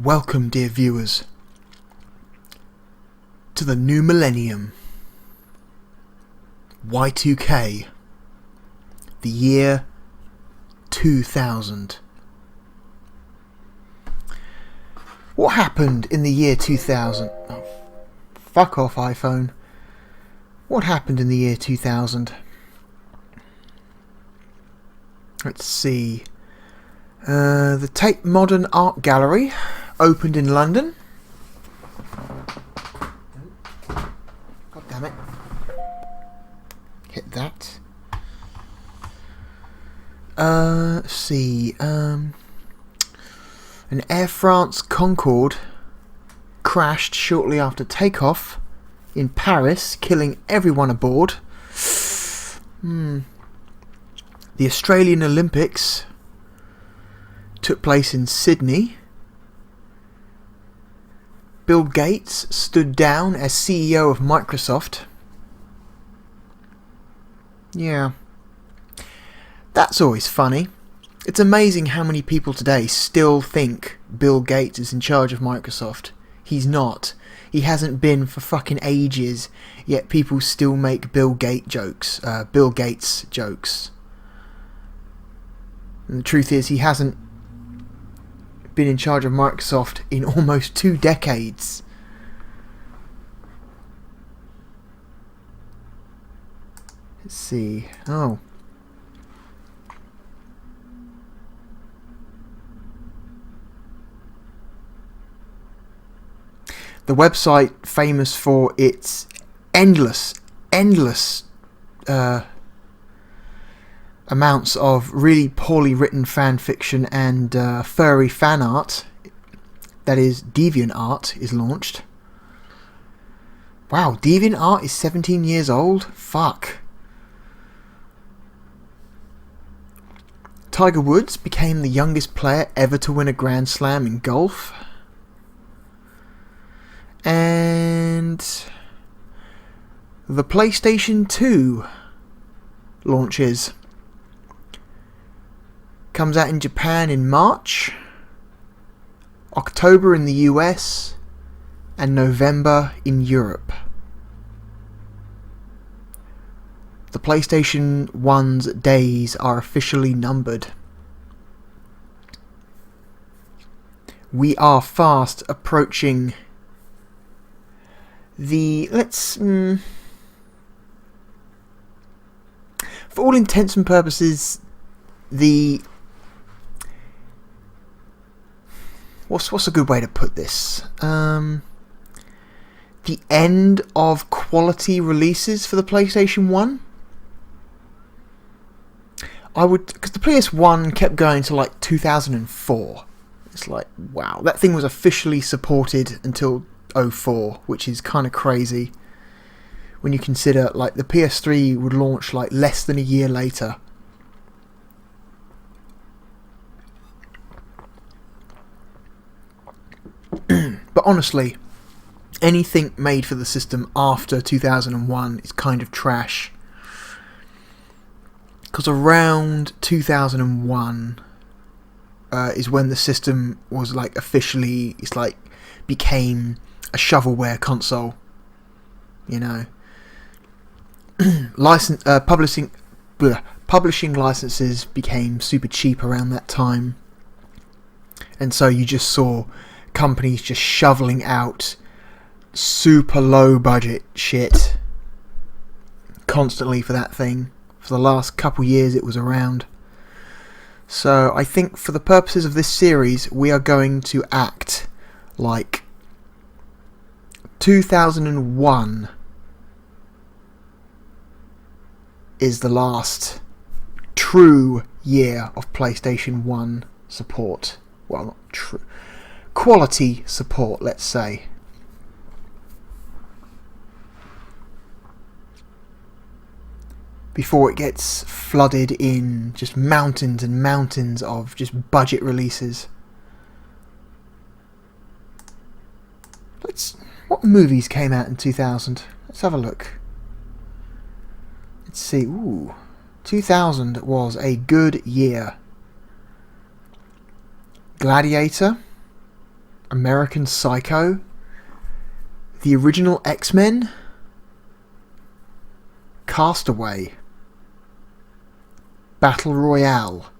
Welcome, dear viewers, to the new millennium, Y2K, the year 2000. What happened in the year 2000? Oh, fuck off, iPhone. What happened in the year 2000? Let's see. The Tate Modern Art Gallery opened in London. God damn it. Hit that. Let's see. An Air France Concorde crashed shortly after takeoff in Paris, killing everyone aboard. The Australian Olympics took place in Sydney. Bill Gates stood down as CEO of Microsoft. Yeah. That's always funny. It's amazing how many people today still think Bill Gates is in charge of Microsoft. He's not. He hasn't been for fucking ages, yet people still make Bill Gates jokes. And the truth is, he hasn't been in charge of Microsoft in almost 2 decades. Let's see. Oh. The website famous for its endless amounts of really poorly written fan fiction and furry fan art, that is DeviantArt, is launched. Wow, DeviantArt is 17 years old? Fuck. Tiger Woods became the youngest player ever to win a Grand Slam in golf. And the PlayStation 2 launches. Comes out in Japan in March, October in the US, and November in Europe. The PlayStation 1's days are officially numbered. We are fast approaching the, for all intents and purposes, the, what's a good way to put this? The end of quality releases for the PlayStation 1. Because the PS1 kept going to like 2004. It's like, wow, that thing was officially supported until 2004, which is kind of crazy when you consider like the PS3 would launch like less than a year later. But honestly, anything made for the system after 2001 is kind of trash. Because around 2001 is when the system was like officially, it's like became a shovelware console. You know, publishing licenses became super cheap around that time, and so you just saw companies just shoveling out super low budget shit constantly for that thing. For the last couple years it was around. So I think for the purposes of this series we are going to act like 2001 is the last true year of PlayStation 1 support. Well, not true. Quality support, let's say. Before it gets flooded in just mountains and mountains of just budget releases. What movies came out in 2000? Let's have a look. Let's see. 2000 was a good year. Gladiator, American Psycho, the original X-Men, Castaway, Battle Royale,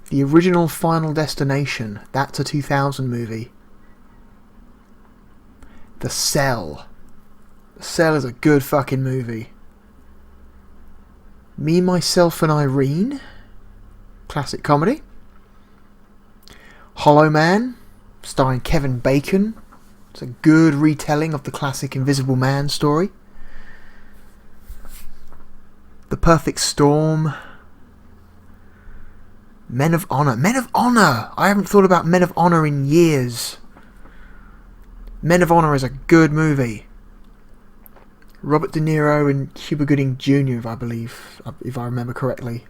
the original Final Destination, that's a 2000 movie. The Cell. The Cell is a good fucking movie. Me, Myself and Irene, classic comedy. Hollow Man, starring Kevin Bacon. It's a good retelling of the classic Invisible Man story. The Perfect Storm. Men of Honor. Men of Honor! I haven't thought about Men of Honor in years. Men of Honor is a good movie. Robert De Niro and Cuba Gooding Jr., if I remember correctly.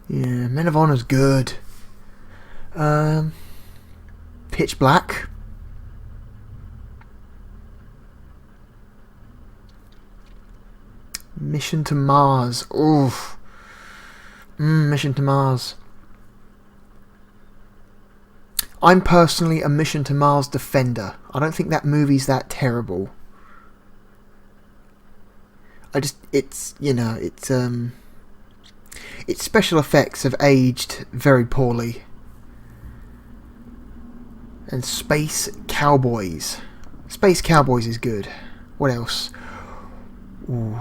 Yeah, Men of Honor's good. Pitch Black. Mission to Mars. Oof. Mission to Mars. I'm personally a Mission to Mars defender. I don't think that movie's that terrible. Its special effects have aged very poorly. And Space Cowboys. Space Cowboys is good. What else? Ooh,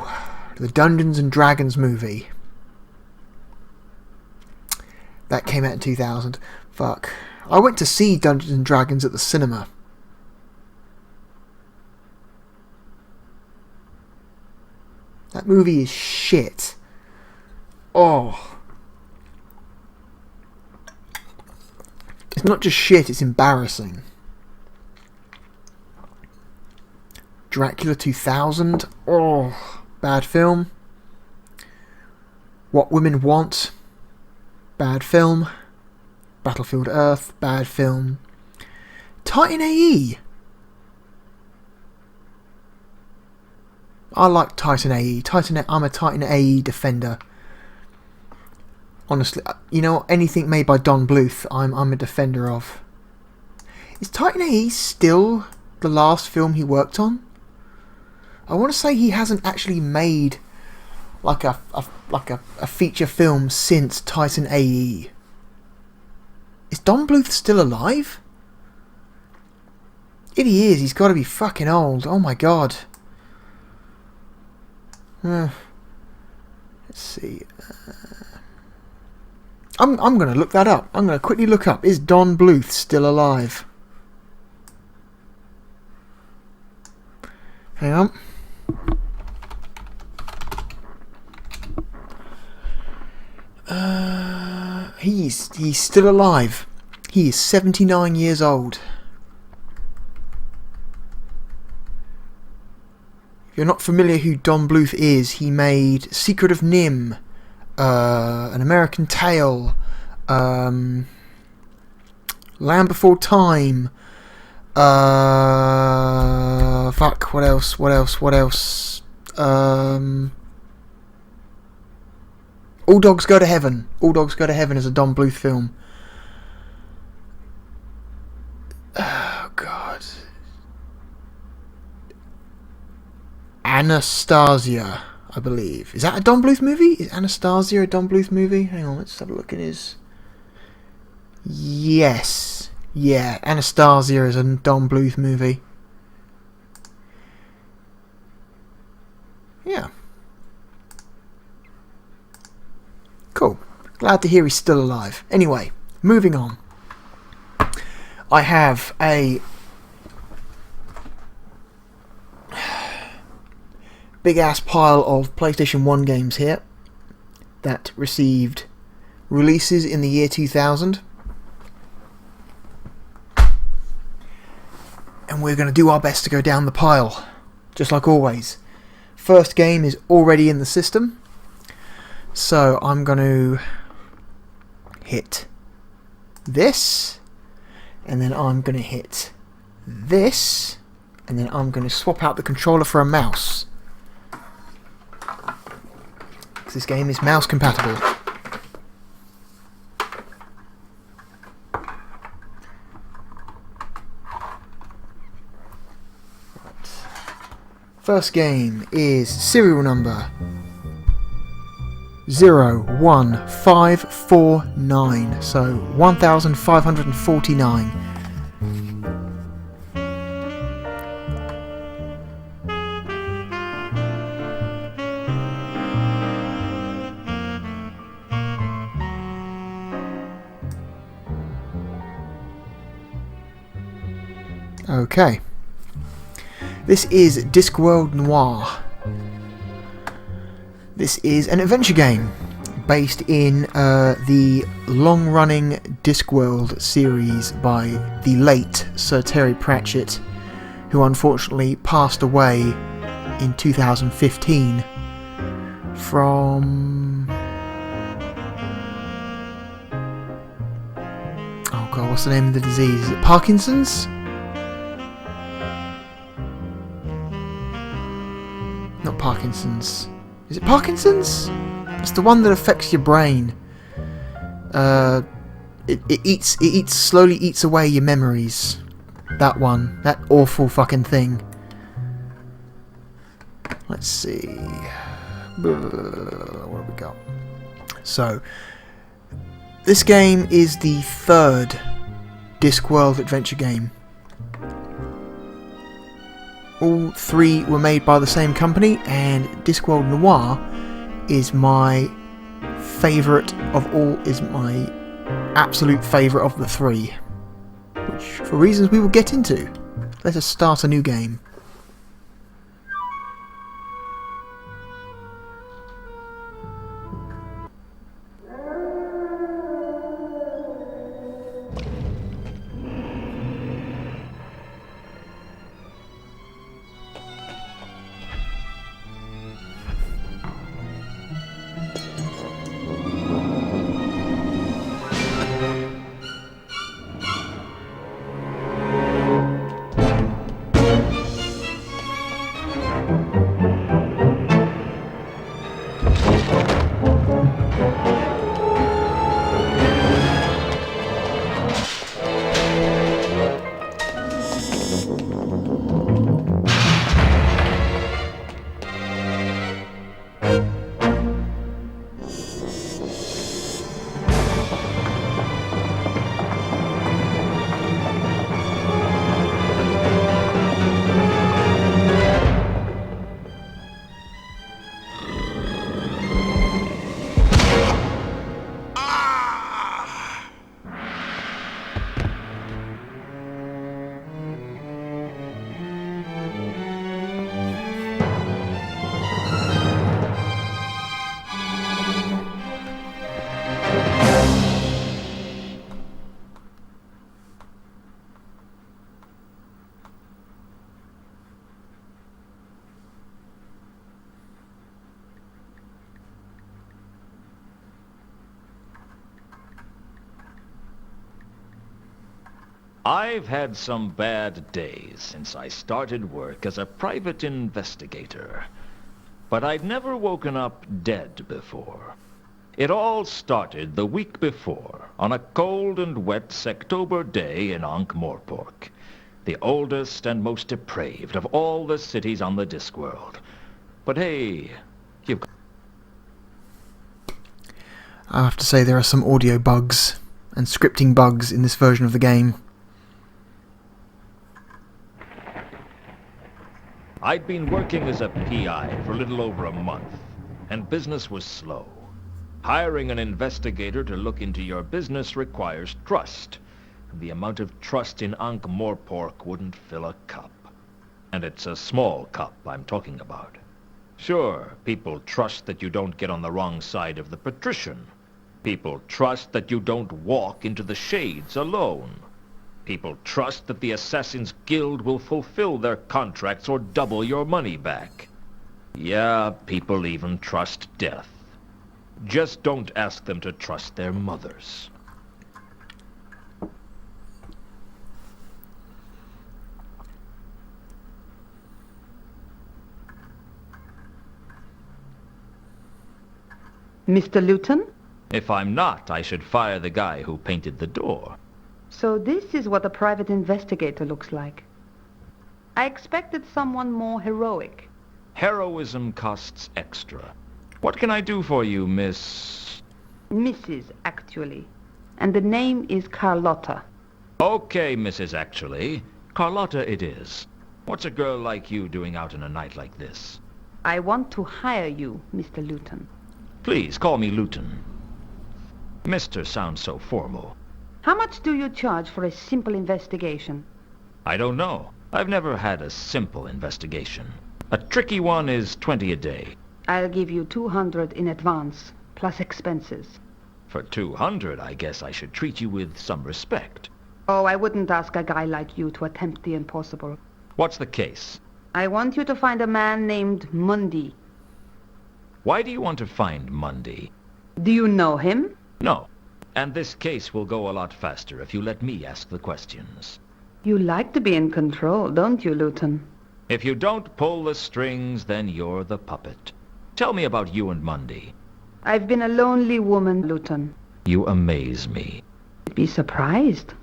the Dungeons and Dragons movie. That came out in 2000. Fuck. I went to see Dungeons and Dragons at the cinema. That movie is shit. Oh. It's not just shit, it's embarrassing. Dracula 2000. Oh, bad film. What Women Want. Bad film. Battlefield Earth. Bad film. Titan AE. I like Titan AE. I'm a Titan AE defender. Honestly, anything made by Don Bluth, I'm a defender of. Is Titan AE still the last film he worked on? I want to say he hasn't actually made like a feature film since Titan AE. Is Don Bluth still alive? If he is, he's got to be fucking old. Oh my god. Let's see. I'm going to look that up. I'm going to quickly look up. Is Don Bluth still alive? Hang on. He's still alive. He is 79 years old. If you're not familiar who Don Bluth is, he made Secret of Nim, An American Tale, Land Before Time, what else? All Dogs Go to Heaven. All Dogs Go to Heaven is a Don Bluth film. Oh, God. Anastasia, I believe. Is that a Don Bluth movie? Is Anastasia a Don Bluth movie? Hang on, let's have a look at his... Yes. Yeah, Anastasia is a Don Bluth movie. Yeah. Cool. Glad to hear he's still alive. Anyway, moving on. I have a big ass pile of PlayStation 1 games here that received releases in the year 2000. And we're going to do our best to go down the pile, just like always. First game is already in the system, so I'm going to hit this, and then I'm going to hit this, and then I'm going to swap out the controller for a mouse, because this game is mouse compatible. First game is serial number 01549, so 1549. Okay. This is Discworld Noir. This is an adventure game based in the long-running Discworld series by the late Sir Terry Pratchett, who unfortunately passed away in 2015 from... oh god, what's the name of the disease? Is it Parkinson's? Not Parkinson's. Is it Parkinson's? It's the one that affects your brain. It slowly eats away your memories. That one. That awful fucking thing. Let's see. What have we got? So, this game is the third Discworld adventure game. All three were made by the same company, and Discworld Noir is my favourite of all, is my absolute favourite of the three, which for reasons we will get into. Let us start a new game. I've had some bad days since I started work as a private investigator, but I'd never woken up dead before. It all started the week before, on a cold and wet Sectober day in Ankh-Morpork, the oldest and most depraved of all the cities on the Discworld. But hey, you've... I have to say there are some audio bugs and scripting bugs in this version of the game. I'd been working as a PI for a little over a month, and business was slow. Hiring an investigator to look into your business requires trust, and the amount of trust in Ankh-Morpork wouldn't fill a cup. And it's a small cup I'm talking about. Sure, people trust that you don't get on the wrong side of the patrician. People trust that you don't walk into the shades alone. People trust that the Assassin's Guild will fulfill their contracts or double your money back. Yeah, people even trust death. Just don't ask them to trust their mothers. Mr. Luton? If I'm not, I should fire the guy who painted the door. So this is what a private investigator looks like. I expected someone more heroic. heroism costs extra. What can I do for you, Miss... Mrs. actually. And the name is Carlotta. Okay, Mrs. Actually. Carlotta it is. What's a girl like you doing out on a night like this? I want to hire you, Mr. Luton. Please, call me Luton. Mister sounds so formal. How much do you charge for a simple investigation? I don't know. I've never had a simple investigation. A tricky one is 20 a day. I'll give you 200 in advance, plus expenses. For 200, I guess I should treat you with some respect. Oh, I wouldn't ask a guy like you to attempt the impossible. What's the case? I want you to find a man named Mundy. Why do you want to find Mundy? Do you know him? No. And this case will go a lot faster if you let me ask the questions. You like to be in control, don't you, Luton? If you don't pull the strings, then you're the puppet. Tell me about you and Mundy. I've been a lonely woman, Luton. You amaze me. You'd be surprised.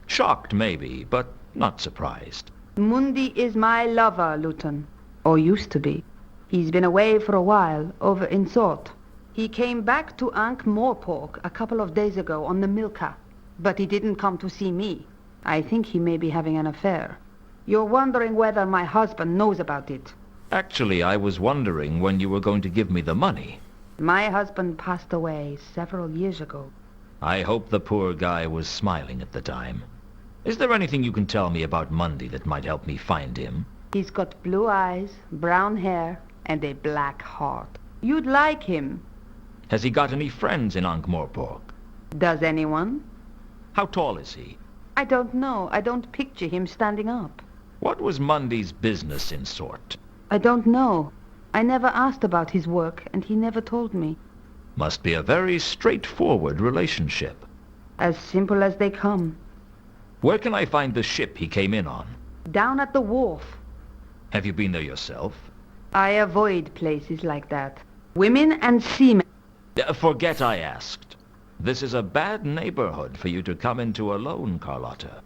Shocked, maybe, but not surprised. Mundy is my lover, Luton. Or used to be. He's been away for a while, over in Sort. He came back to Ankh-Morpork a couple of days ago on the Milka. But he didn't come to see me. I think he may be having an affair. You're wondering whether my husband knows about it. Actually, I was wondering when you were going to give me the money. My husband passed away several years ago. I hope the poor guy was smiling at the time. Is there anything you can tell me about Mundy that might help me find him? He's got blue eyes, brown hair, and a black heart. You'd like him. Has he got any friends in Ankh-Morpork? Does anyone? How tall is he? I don't know. I don't picture him standing up. What was Mundy's business in Sort? I don't know. I never asked about his work, and he never told me. Must be a very straightforward relationship. As simple as they come. Where can I find the ship he came in on? Down at the wharf. Have you been there yourself? I avoid places like that. Women and seamen. Forget I asked. This is a bad neighborhood for you to come into alone, Carlotta.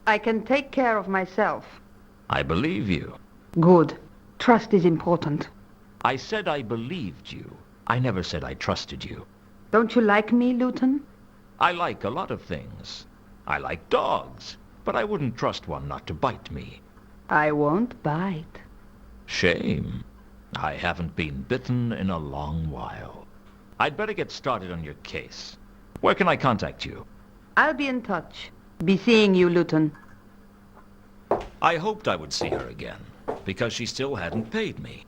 I can take care of myself. I believe you. Good. Trust is important. I said I believed you. I never said I trusted you. Don't you like me, Luton? I like a lot of things. I like dogs, but I wouldn't trust one not to bite me. I won't bite. Shame. I haven't been bitten in a long while. I'd better get started on your case. Where can I contact you? I'll be in touch. Be seeing you, Luton. I hoped I would see her again, because she still hadn't paid me.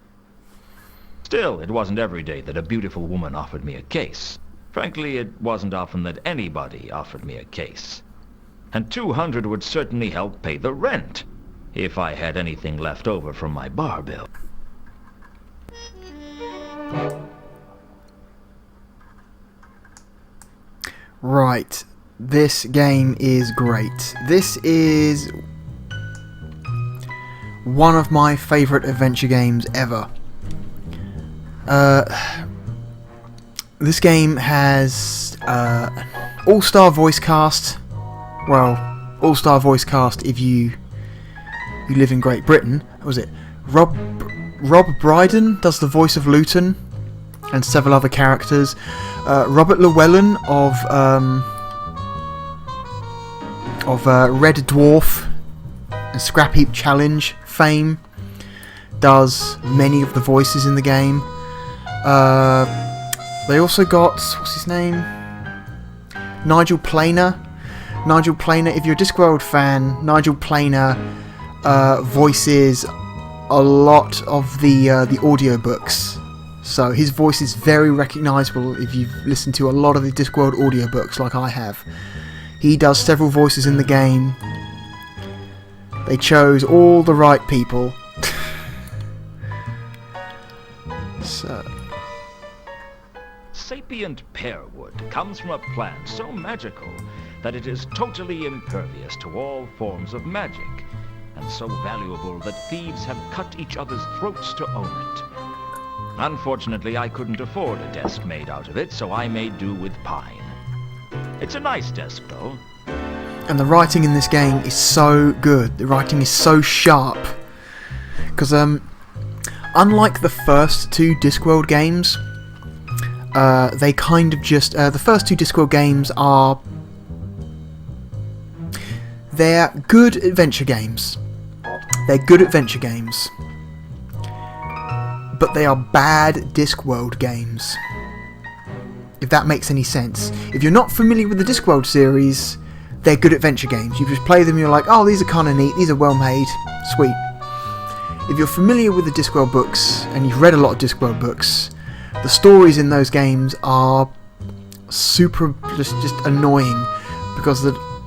Still, it wasn't every day that a beautiful woman offered me a case. Frankly, it wasn't often that anybody offered me a case. And 200 would certainly help pay the rent, if I had anything left over from my bar bill. Right, this game is great. This is one of my favourite adventure games ever. This game has all-star voice cast. Well, all-star voice cast if you live in Great Britain. What was it? Rob Brydon does the voice of Luton and several other characters. Robert Llewellyn of Red Dwarf and Scrap Heap Challenge fame does many of the voices in the game. They also got, what's his name? Nigel Planer. Nigel Planer, if you're a Discworld fan, Nigel Planer voices a lot of the audiobooks. So his voice is very recognisable if you've listened to a lot of the Discworld audiobooks like I have. He does several voices in the game. They chose all the right people. So... Sapient pearwood comes from a plant so magical that it is totally impervious to all forms of magic, and so valuable that thieves have cut each other's throats to own it. Unfortunately, I couldn't afford a desk made out of it, so I made do with pine. It's a nice desk, though. And the writing in this game is so good. The writing is so sharp. Because unlike the first two Discworld games, they kind of just... the first two Discworld games are... They're good adventure games. They're good adventure games. But they are bad Discworld games. If that makes any sense. If you're not familiar with the Discworld series, they're good adventure games. You just play them and you're like, oh, these are kind of neat, these are well made, sweet. If you're familiar with the Discworld books, and you've read a lot of Discworld books, the stories in those games are super just annoying, because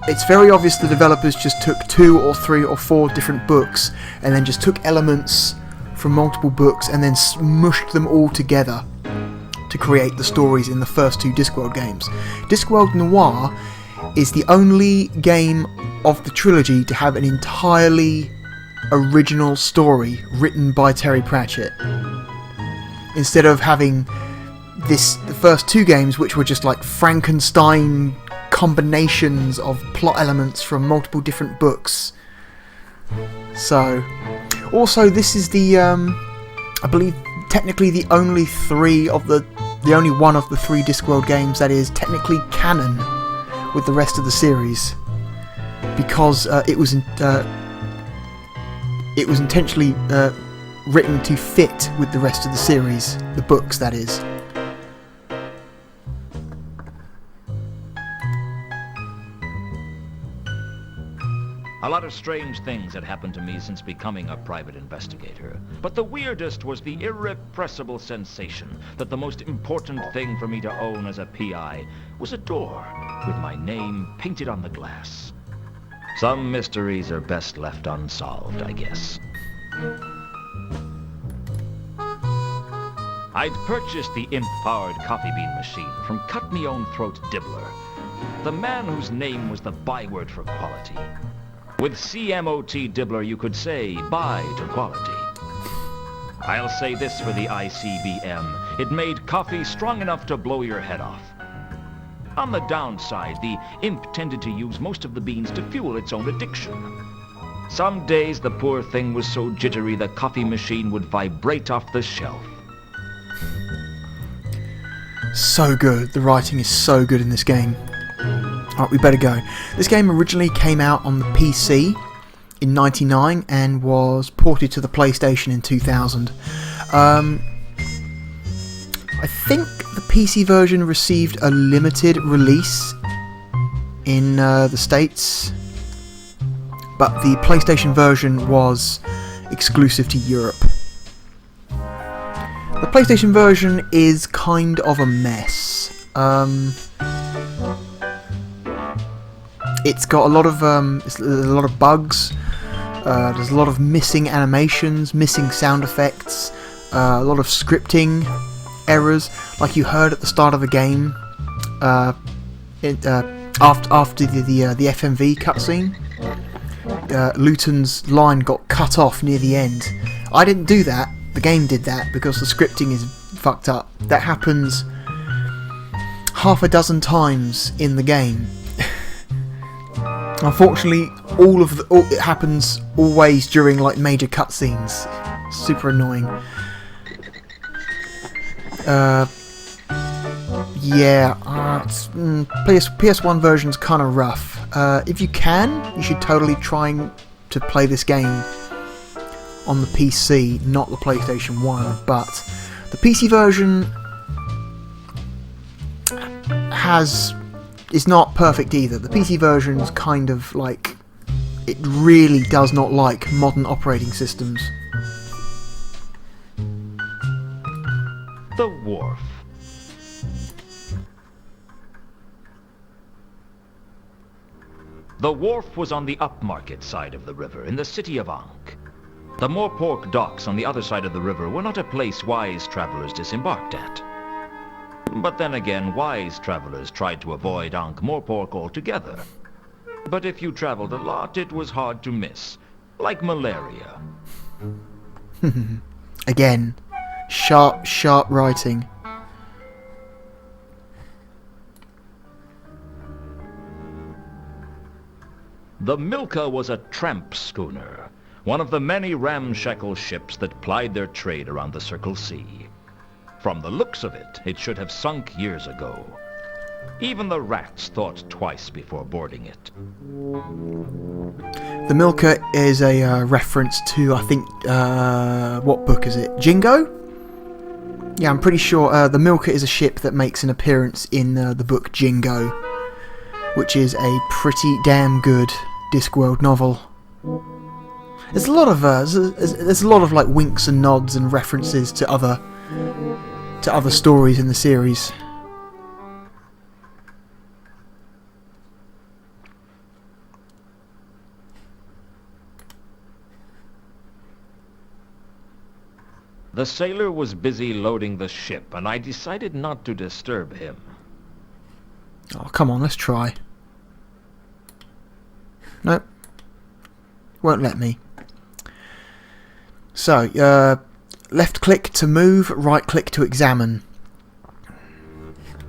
it's very obvious the developers just took 2 or 3 or 4 different books and then just took elements from multiple books and then smushed them all together to create the stories in the first 2 Discworld games. Discworld Noir is the only game of the trilogy to have an entirely original story written by Terry Pratchett. Instead of having the first 2 games, which were just like Frankenstein combinations of plot elements from multiple different books. So, also this is the, I believe, technically the only one of the 3 Discworld games that is technically canon with the rest of the series, because it was intentionally written to fit with the rest of the series, the books that is. A lot of strange things had happened to me since becoming a private investigator. But the weirdest was the irrepressible sensation that the most important thing for me to own as a PI was a door with my name painted on the glass. Some mysteries are best left unsolved, I guess. I'd purchased the imp-powered coffee bean machine from Cut-Me-Own-Throat Dibbler, the man whose name was the byword for quality. With CMOT Dibbler, you could say bye to quality. I'll say this for the ICBM. It made coffee strong enough to blow your head off. On the downside, the imp tended to use most of the beans to fuel its own addiction. Some days, the poor thing was so jittery the coffee machine would vibrate off the shelf. So good. The writing is so good in this game. Alright, we better go. This game originally came out on the PC in '99 and was ported to the PlayStation in 2000. I think the PC version received a limited release in the States, but the PlayStation version was exclusive to Europe. The PlayStation version is kind of a mess. It's got a lot of bugs. There's a lot of missing animations, missing sound effects, a lot of scripting errors, like you heard at the start of the game. After the FMV cutscene, Luton's line got cut off near the end. I didn't do that. The game did that because the scripting is fucked up. That happens half a dozen times in the game. Unfortunately, it happens always during like major cutscenes. Super annoying. PS1 version's kind of rough. If you can, you should totally try to play this game on the PC, not the PlayStation 1. But the PC version is not perfect either. The PC version's kind of like, it really does not like modern operating systems. The Wharf. The Wharf was on the upmarket side of the river, in the city of Ankh. The Moorpork docks on the other side of the river were not a place wise travelers disembarked at. But then again, wise travelers tried to avoid Ankh-Morpork altogether. But if you traveled a lot, it was hard to miss, like malaria. Again, sharp writing. The Milka was a tramp schooner, one of the many ramshackle ships that plied their trade around the Circle Sea. From the looks of it, it should have sunk years ago. Even the rats thought twice before boarding it. The Milker is a reference to, I think, what book is it? Jingo? Yeah, I'm pretty sure the Milker is a ship that makes an appearance in the book Jingo, which is a pretty damn good Discworld novel. There's a lot of like winks and nods and references to other stories in the series. The sailor was busy loading the ship, and I decided not to disturb him. Oh, come on, let's try. Nope. Won't let me. So, left click to move, right click to examine.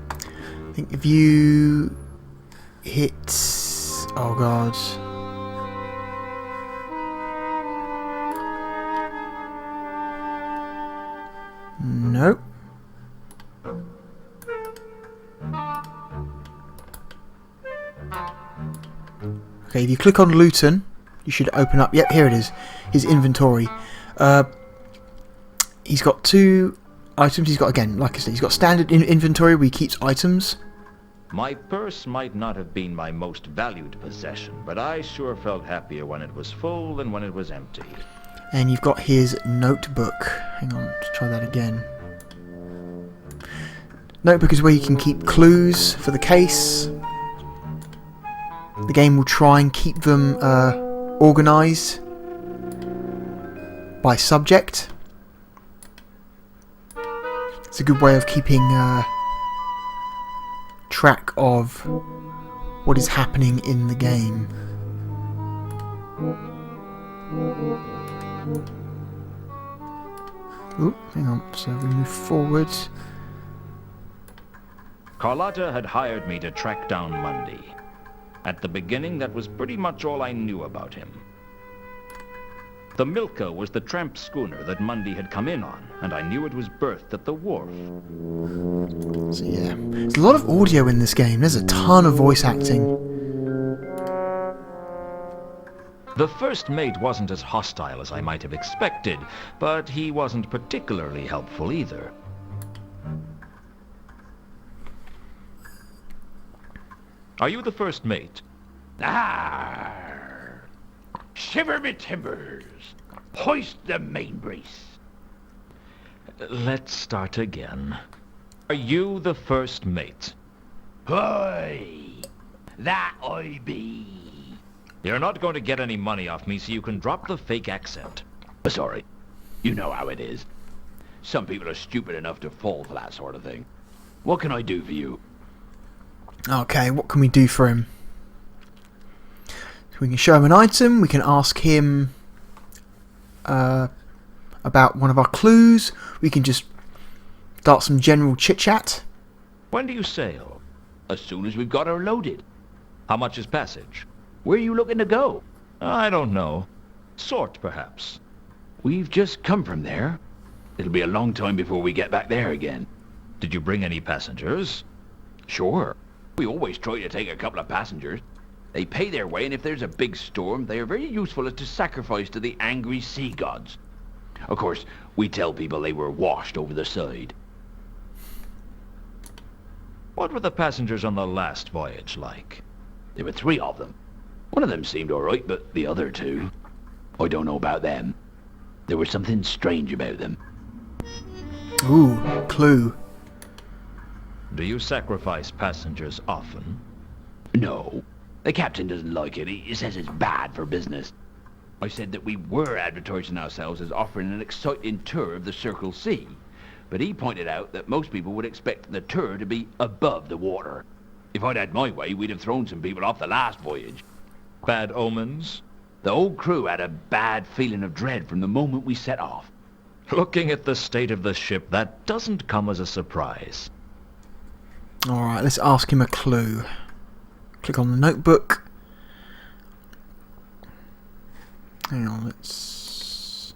I think if you hit... Oh god. Nope. Okay, if you click on Luton, you should open up... Yep, here it is. His inventory. He's got 2 items. He's got, again, like I said, he's got standard inventory where he keeps items. My purse might not have been my most valued possession, but I sure felt happier when it was full than when it was empty. And you've got his notebook. Hang on, let's try that again. Notebook is where you can keep clues for the case. The game will try and keep them organised by subject. It's a good way of keeping track of what is happening in the game. Ooh, hang on, so we move forward. Carlotta had hired me to track down Mundy. At the beginning, that was pretty much all I knew about him. The Milka was the tramp schooner that Mundy had come in on, and I knew it was berthed at the wharf. So yeah, there's a lot of audio in this game. There's a ton of voice acting. The first mate wasn't as hostile as I might have expected, but he wasn't particularly helpful either. Are you the first mate? Arr! Shiver me timbers! Hoist the main brace! Let's start again. Are you the first mate? Hoy! That I be! You're not going to get any money off me, so you can drop the fake accent. Sorry. You know how it is. Some people are stupid enough to fall for that sort of thing. What can I do for you? Okay, what can we do for him? So we can show him an item, we can ask him about one of our clues, we can just start some general chit-chat. When do you sail? As soon as we've got her loaded. How much is passage? Where are you looking to go? I don't know. Sort, perhaps. We've just come from there. It'll be a long time before we get back there again. Did you bring any passengers? Sure. We always try to take a couple of passengers. They pay their way, and if there's a big storm, they are very useful as to sacrifice to the angry sea gods. Of course, we tell people they were washed over the side. What were the passengers on the last voyage like? There were 3 of them. One of them seemed all right, but the other 2, I don't know about them. There was something strange about them. Ooh, clue. Do you sacrifice passengers often? No. The captain doesn't like it. He says it's bad for business. I said that we were advertising ourselves as offering an exciting tour of the Circle Sea, but he pointed out that most people would expect the tour to be above the water. If I'd had my way, we'd have thrown some people off the last voyage. Bad omens? The whole crew had a bad feeling of dread from the moment we set off. Looking at the state of the ship, that doesn't come as a surprise. Alright, let's ask him a clue. Click on the notebook. Hang on, let's...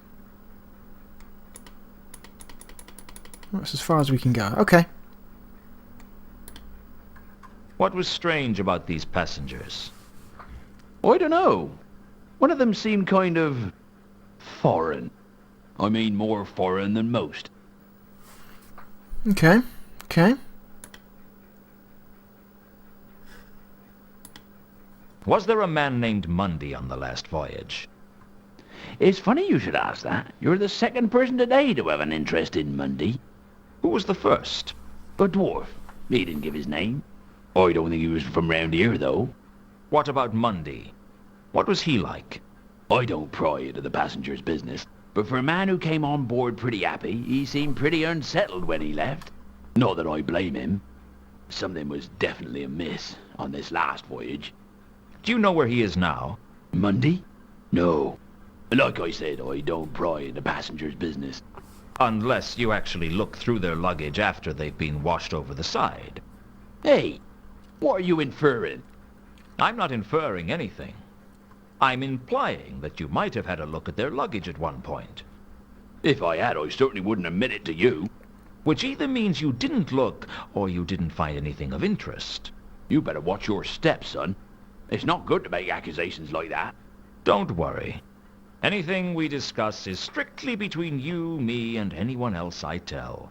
That's as far as we can go. Okay. What was strange about these passengers? I don't know. One of them seemed kind of foreign. I mean, more foreign than most. Okay. Okay. Was there a man named Mundy on the last voyage? It's funny you should ask that. You're the second person today to have an interest in Mundy. Who was the first? A dwarf. He didn't give his name. I don't think he was from round here, though. What about Mundy? What was he like? I don't pry into the passenger's business, but for a man who came on board pretty happy, he seemed pretty unsettled when he left. Not that I blame him. Something was definitely amiss on this last voyage. Do you know where he is now? Mundy? No. Like I said, I don't pry into passenger's business. Unless you actually look through their luggage after they've been washed over the side. Hey, what are you inferring? I'm not inferring anything. I'm implying that you might have had a look at their luggage at one point. If I had, I certainly wouldn't admit it to you. Which either means you didn't look, or you didn't find anything of interest. You better watch your step, son. It's not good to make accusations like that. Don't worry. Anything we discuss is strictly between you, me, and anyone else I tell.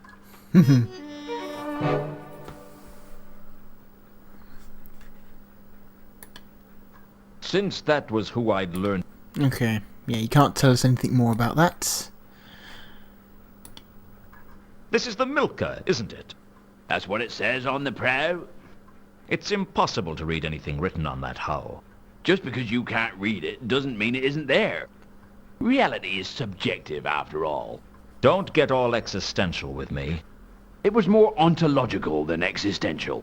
Since that was who I'd learned... Okay. Yeah, you can't tell us anything more about that. This is the Milka, isn't it? That's what it says on the prow. It's impossible to read anything written on that hull. Just because you can't read it doesn't mean it isn't there. Reality is subjective, after all. Don't get all existential with me. It was more ontological than existential.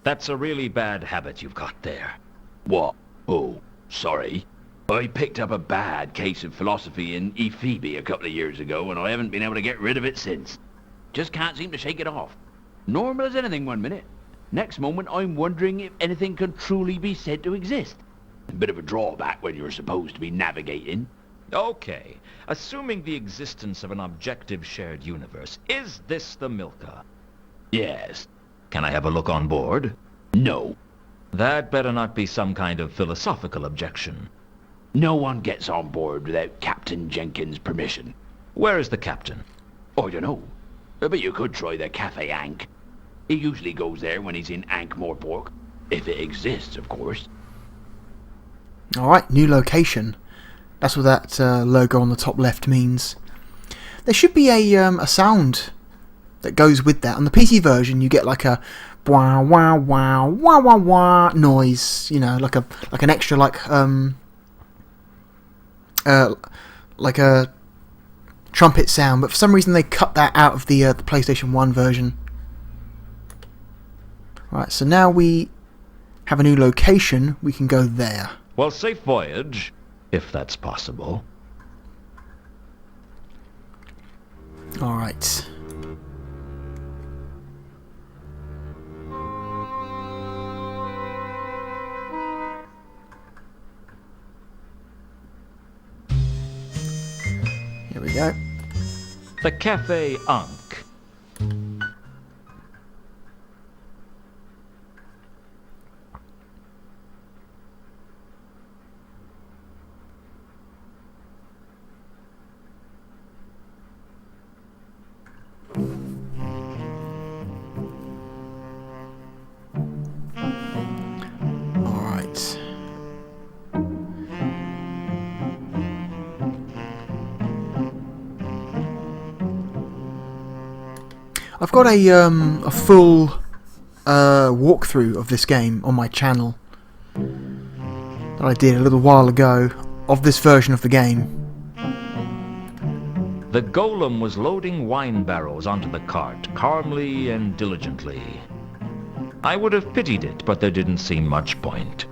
That's a really bad habit you've got there. What? Oh, sorry. I picked up a bad case of philosophy in Ephoebe a couple of years ago, and I haven't been able to get rid of it since. Just can't seem to shake it off. Normal as anything one minute. Next moment, I'm wondering if anything can truly be said to exist. A bit of a drawback when you're supposed to be navigating. Okay, assuming the existence of an objective shared universe, is this the Milka? Yes. Can I have a look on board? No. That better not be some kind of philosophical objection. No one gets on board without Captain Jenkins' permission. Where is the captain? I don't know. But you could try the Cafe Ankh. He usually goes there when he's in Ankh-Morpork. If it exists, of course. Alright, new location. That's what that logo on the top left means. There should be a sound that goes with that. On the PC version, you get like a wah wah wah wah wah wah noise. You know, like an extra like a trumpet sound. But for some reason, they cut that out of the PlayStation 1 version. Right, so now we have a new location. We can go there. Well, safe voyage, if that's possible. Alright. Here we go. The Cafe Ankh. Alright. I've got a full walkthrough of this game on my channel that I did a little while ago of this version of the game. The golem was loading wine barrels onto the cart, calmly and diligently. I would have pitied it, but there didn't seem much point.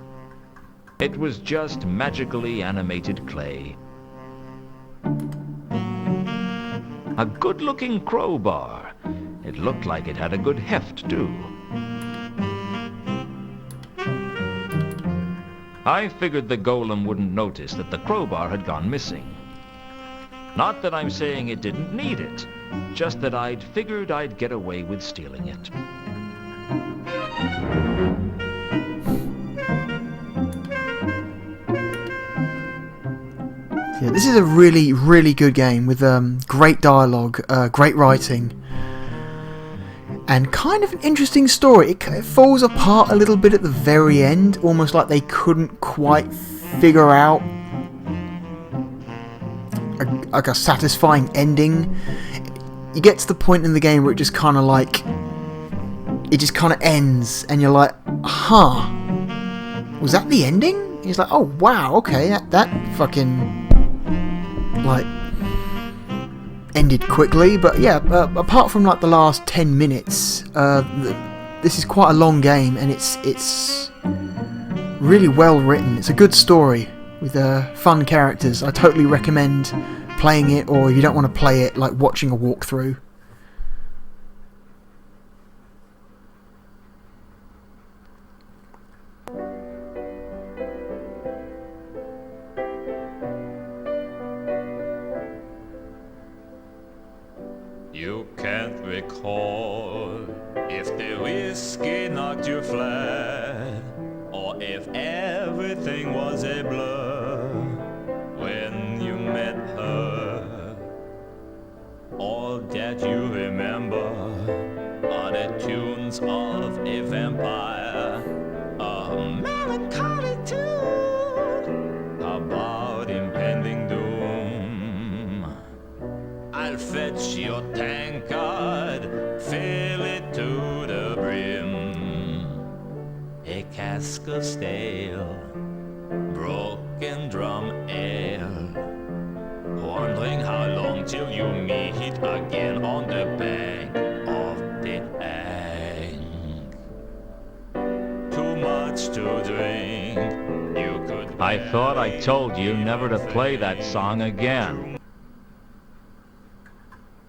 It was just magically animated clay. A good-looking crowbar. It looked like it had a good heft, too. I figured the golem wouldn't notice that the crowbar had gone missing. Not that I'm saying it didn't need it, just that I'd figured I'd get away with stealing it. Yeah, this is a really, really good game with great dialogue, great writing, and kind of an interesting story. It falls apart a little bit at the very end, almost like they couldn't quite figure out a satisfying ending. You get to the point in the game where it just kind of ends, and you're like, huh, was that the ending? And it's like, oh wow, okay, that fucking ended quickly. But yeah, apart from like the last 10 minutes, this is quite a long game, and it's really well written. It's a good story with fun characters. I totally recommend playing it, or if you don't want to play it, like watching a walkthrough. You can't recall if the whiskey knocked you flat, or if everything was a blur when you met her. All that you remember are the tunes of a vampire, a melancholy tune about impending doom. I'll fetch your tankard, fill it to the brim. A cask of stale, broken drum ale. Wondering how long till you meet again on the bank of the Ang. Too much to drink, you could. I thought I told you never to play that song again.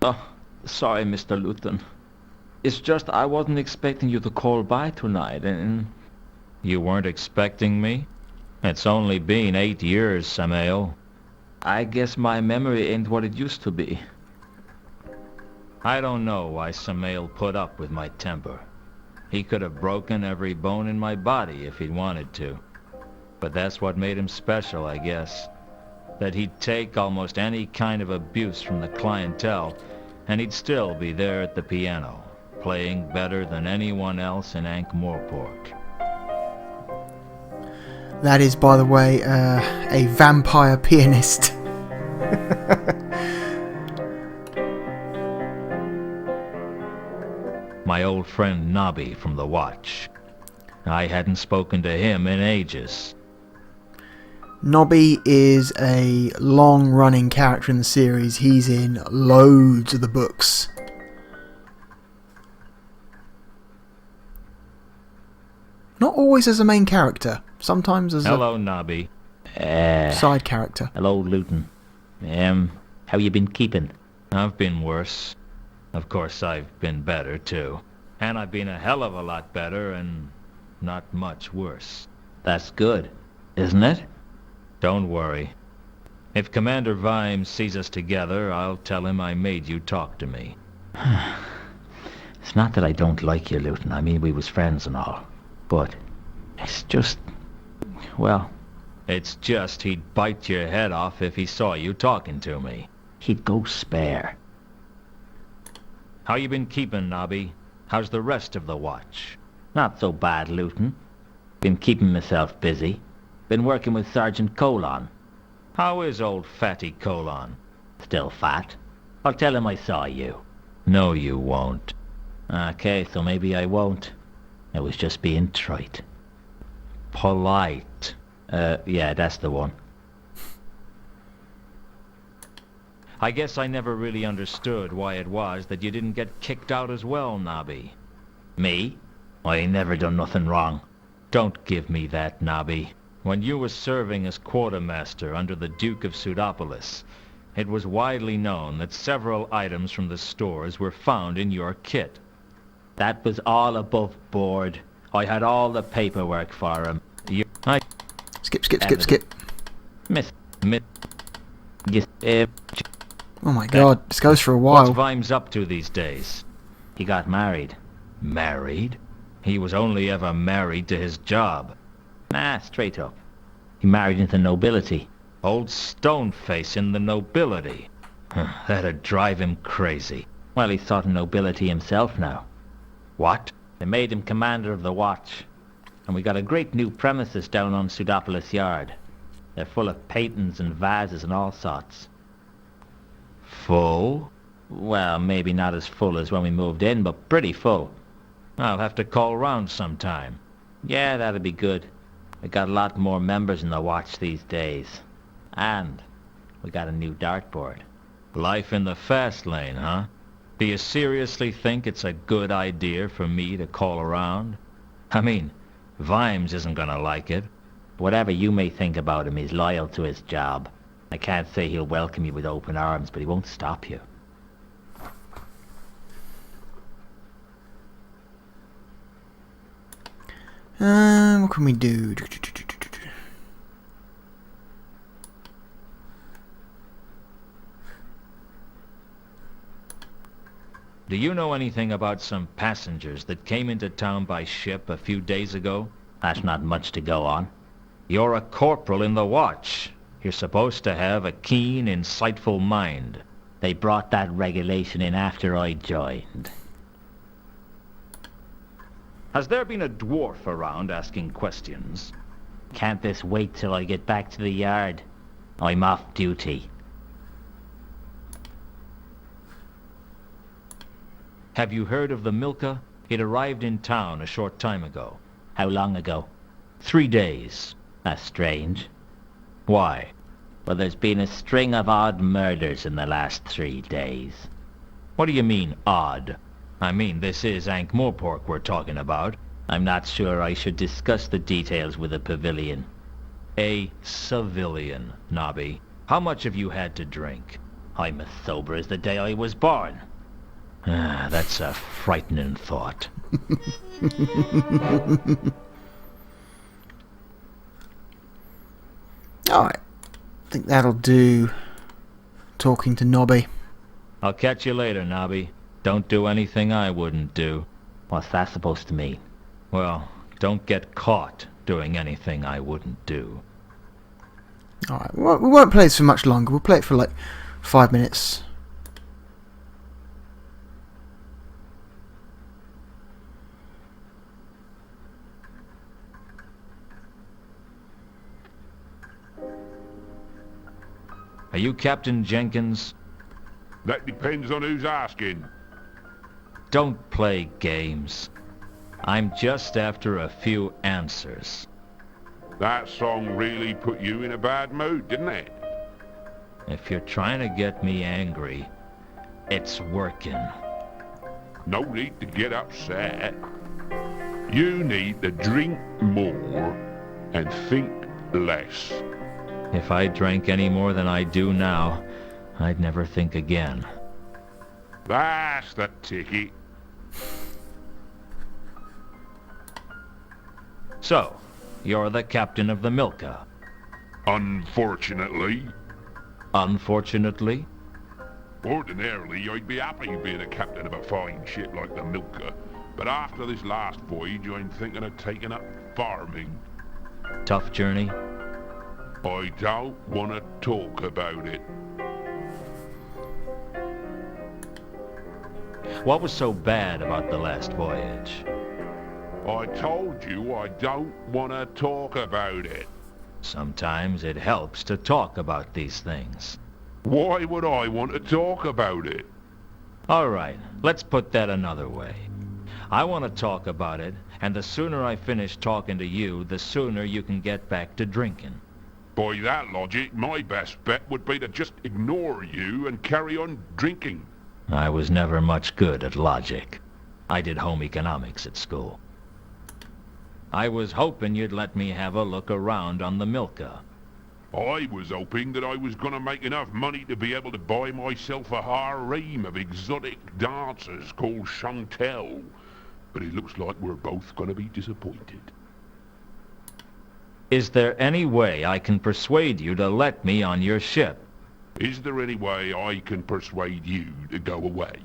Oh, sorry, Mr. Luton. It's just I wasn't expecting you to call by tonight, and... You weren't expecting me? It's only been 8 years, Samael. I guess my memory ain't what it used to be. I don't know why Samael put up with my temper. He could have broken every bone in my body if he'd wanted to. But that's what made him special, I guess. That he'd take almost any kind of abuse from the clientele, and he'd still be there at the piano, playing better than anyone else in Ankh-Morpork. That is, by the way, a vampire pianist. My old friend Nobby from the Watch. I hadn't spoken to him in ages. Nobby is a long-running character in the series. He's in loads of the books. Not always as a main character. Sometimes as Hello, Nobby. a side character. Hello, Luton. How you been keeping? I've been worse. Of course, I've been better, too. And I've been a hell of a lot better, and not much worse. That's good, isn't it? Don't worry. If Commander Vimes sees us together, I'll tell him I made you talk to me. It's not that I don't like you, Luton. I mean, we was friends and all. But it's just... well... It's just he'd bite your head off if he saw you talking to me. He'd go spare. How you been keeping, Nobby? How's the rest of the Watch? Not so bad, Luton. Been keeping myself busy. Been working with Sergeant Colon. How is old Fatty Colon? Still fat. I'll tell him I saw you. No, you won't. Okay, so maybe I won't. I was just being trite. Polite. Yeah, that's the one. I guess I never really understood why it was that you didn't get kicked out as well, Nobby. Me? I ain't never done nothing wrong. Don't give me that, Nobby. When you were serving as quartermaster under the Duke of Pseudopolis, it was widely known that several items from the stores were found in your kit. That was all above board. I had all the paperwork for him. Let's Skip. Miss... Oh my god, this goes for a What's while. Vimes up to these days? He got married. Married? He was only ever married to his job. Nah, straight up. He married into nobility. Old Stoneface in the nobility. That'd drive him crazy. Well, he's sort of nobility himself now. What? They made him commander of the watch. And we got a great new premises down on Pseudopolis Yard. They're full of paintings and vases and all sorts. Full? Well, maybe not as full as when we moved in, but pretty full. I'll have to call round sometime. Yeah, that'd be good. We got a lot more members in the watch these days. And we got a new dartboard. Life in the fast lane, huh? Do you seriously think it's a good idea for me to call around? I mean, Vimes isn't gonna like it. Whatever you may think about him, he's loyal to his job. I can't say he'll welcome you with open arms, but he won't stop you. What can we do? Do you know anything about some passengers that came into town by ship a few days ago? That's not much to go on. You're a corporal in the watch. You're supposed to have a keen, insightful mind. They brought that regulation in after I joined. Has there been a dwarf around asking questions? Can't this wait till I get back to the yard? I'm off duty. Have you heard of the Milka? It arrived in town a short time ago. How long ago? 3 days. That's strange. Why? Well, there's been a string of odd murders in the last 3 days. What do you mean, odd? I mean, this is Ankh-Morpork we're talking about. I'm not sure I should discuss the details with a pavilion. A civilian, Nobby. How much have you had to drink? I'm as sober as the day I was born. Ah, that's a frightening thought. Alright. I think that'll do. Talking to Nobby. I'll catch you later, Nobby. Don't do anything I wouldn't do. What's that supposed to mean? Well, don't get caught doing anything I wouldn't do. Alright, we won't play this for much longer. We'll play it for like 5 minutes. Are you Captain Jenkins? That depends on who's asking. Don't play games. I'm just after a few answers. That song really put you in a bad mood, didn't it? If you're trying to get me angry, it's working. No need to get upset. You need to drink more and think less. If I drank any more than I do now, I'd never think again. That's the ticket. So, you're the captain of the Milka. Unfortunately. Unfortunately? Ordinarily, I'd be happy being a captain of a fine ship like the Milka. But after this last voyage, I'm thinking of taking up farming. Tough journey? I don't want to talk about it. What was so bad about the last voyage? I told you I don't want to talk about it. Sometimes it helps to talk about these things. Why would I want to talk about it? All right, let's put that another way. I want to talk about it, and the sooner I finish talking to you, the sooner you can get back to drinking. By that logic, my best bet would be to just ignore you and carry on drinking. I was never much good at logic. I did home economics at school. I was hoping you'd let me have a look around on the Milka. I was hoping that I was going to make enough money to be able to buy myself a harem of exotic dancers called Chantel. But it looks like we're both going to be disappointed. Is there any way I can persuade you to let me on your ship? Is there any way I can persuade you to go away?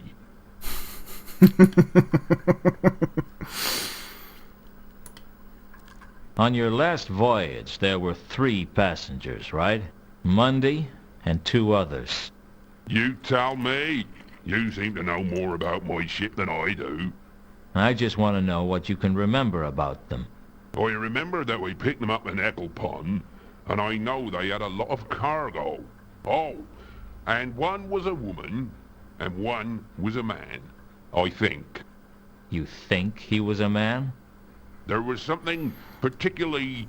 On your last voyage, there were 3 passengers, right? Mundy and 2 others. You tell me. You seem to know more about my ship than I do. I just want to know what you can remember about them. I remember that we picked them up in Ecclepon, and I know they had a lot of cargo. Oh, and one was a woman, and one was a man, I think. You think he was a man? There was something particularly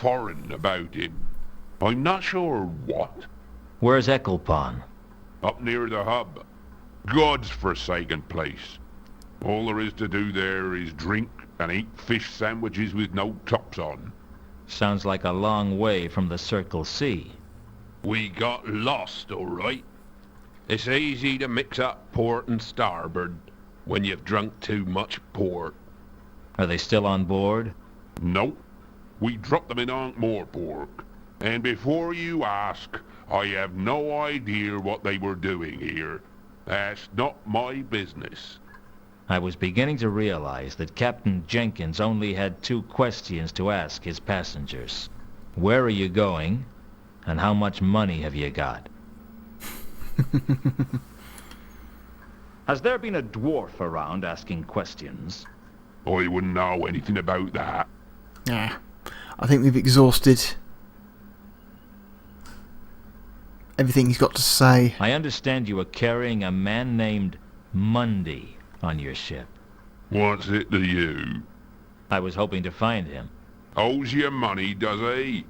foreign about him. I'm not sure what. Where's Ecclepon? Up near the hub. God's forsaken place. All there is to do there is drink and eat fish sandwiches with no tops on. Sounds like a long way from the Circle C. We got lost, all right. It's easy to mix up port and starboard when you've drunk too much port. Are they still on board? Nope. We dropped them in Ankh-Morpork. And before you ask, I have no idea what they were doing here. That's not my business. I was beginning to realize that Captain Jenkins only had 2 questions to ask his passengers. Where are you going, and how much money have you got? Has there been a dwarf around asking questions? I wouldn't know anything about that. Nah, I think we've exhausted everything he's got to say. I understand you are carrying a man named Mundy on your ship. What's it to you? I was hoping to find him. Owes you money, does he?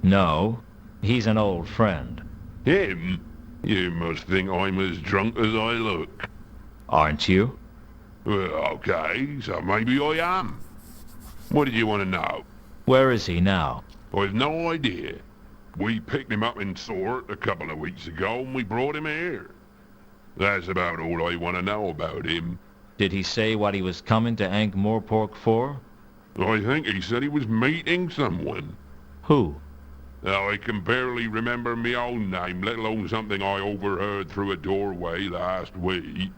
No, he's an old friend. Him? You must think I'm as drunk as I look. Aren't you? Well, okay, so maybe I am. What did you want to know? Where is he now? I've no idea. We picked him up in Sort a couple of weeks ago and we brought him here. That's about all I want to know about him. Did he say what he was coming to Ankh-Morpork for? I think he said he was meeting someone. Who? Now, I can barely remember my own name, let alone something I overheard through a doorway last week.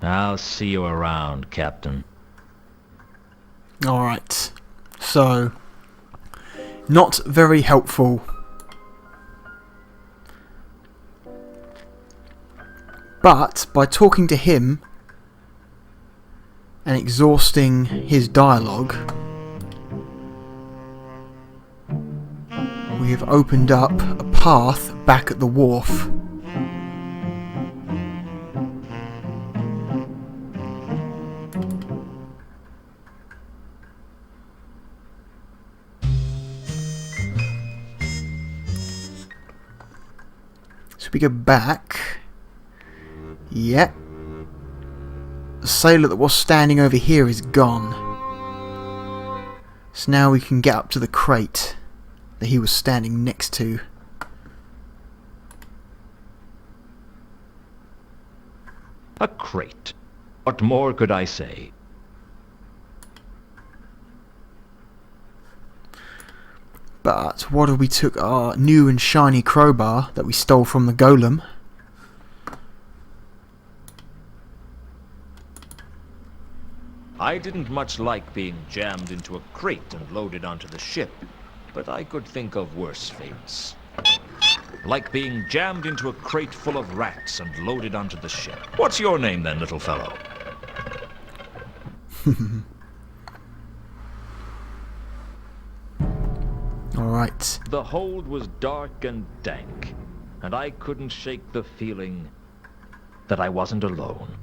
I'll see you around, Captain. Alright, so, not very helpful. But, by talking to him and exhausting his dialogue, we have opened up a path back at the wharf. So we go back. Yep. The sailor that was standing over here is gone. So now we can get up to the crate that he was standing next to. A crate. What more could I say? But what if we took our new and shiny crowbar that we stole from the golem? I didn't much like being jammed into a crate and loaded onto the ship, but I could think of worse fates. Like being jammed into a crate full of rats and loaded onto the ship. What's your name then, little fellow? Alright. The hold was dark and dank, and I couldn't shake the feeling that I wasn't alone.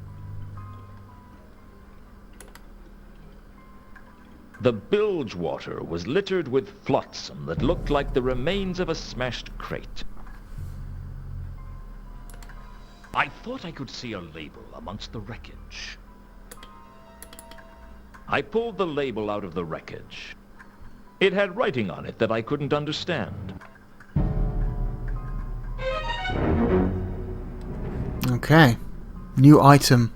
The bilge water was littered with flotsam that looked like the remains of a smashed crate. I thought I could see a label amongst the wreckage. I pulled the label out of the wreckage. It had writing on it that I couldn't understand. Okay. New item.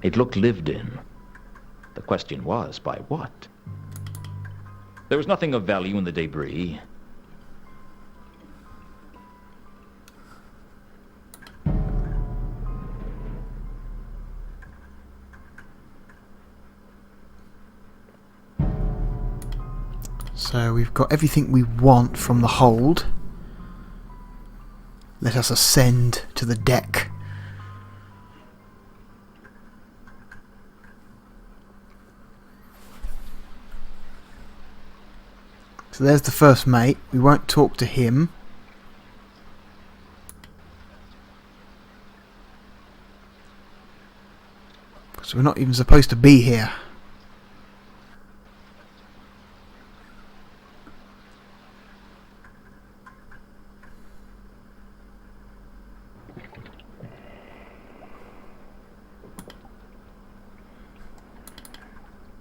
It looked lived in. The question was, by what? There was nothing of value in the debris. So we've got everything we want from the hold. Let us ascend to the deck. So there's the first mate. We won't talk to him. So we're not even supposed to be here.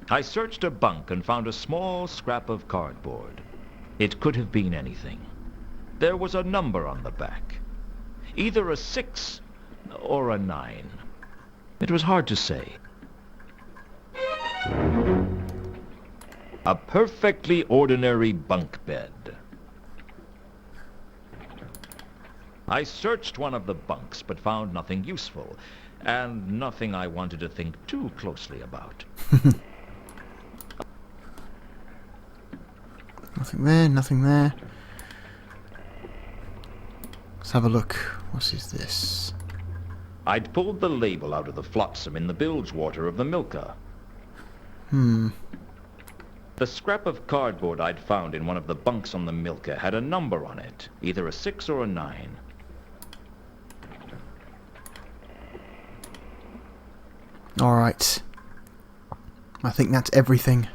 I searched a bunk and found a small scrap of cardboard. It could have been anything. There was a number on the back. Either a 6 or a 9. It was hard to say. A perfectly ordinary bunk bed. I searched one of the bunks but found nothing useful, and nothing I wanted to think too closely about. Nothing there, nothing there. Let's have a look. What is this? I'd pulled the label out of the flotsam in the bilge water of the Milka. The scrap of cardboard I'd found in one of the bunks on the Milka had a number on it, either a 6 or a 9. Alright. I think that's everything.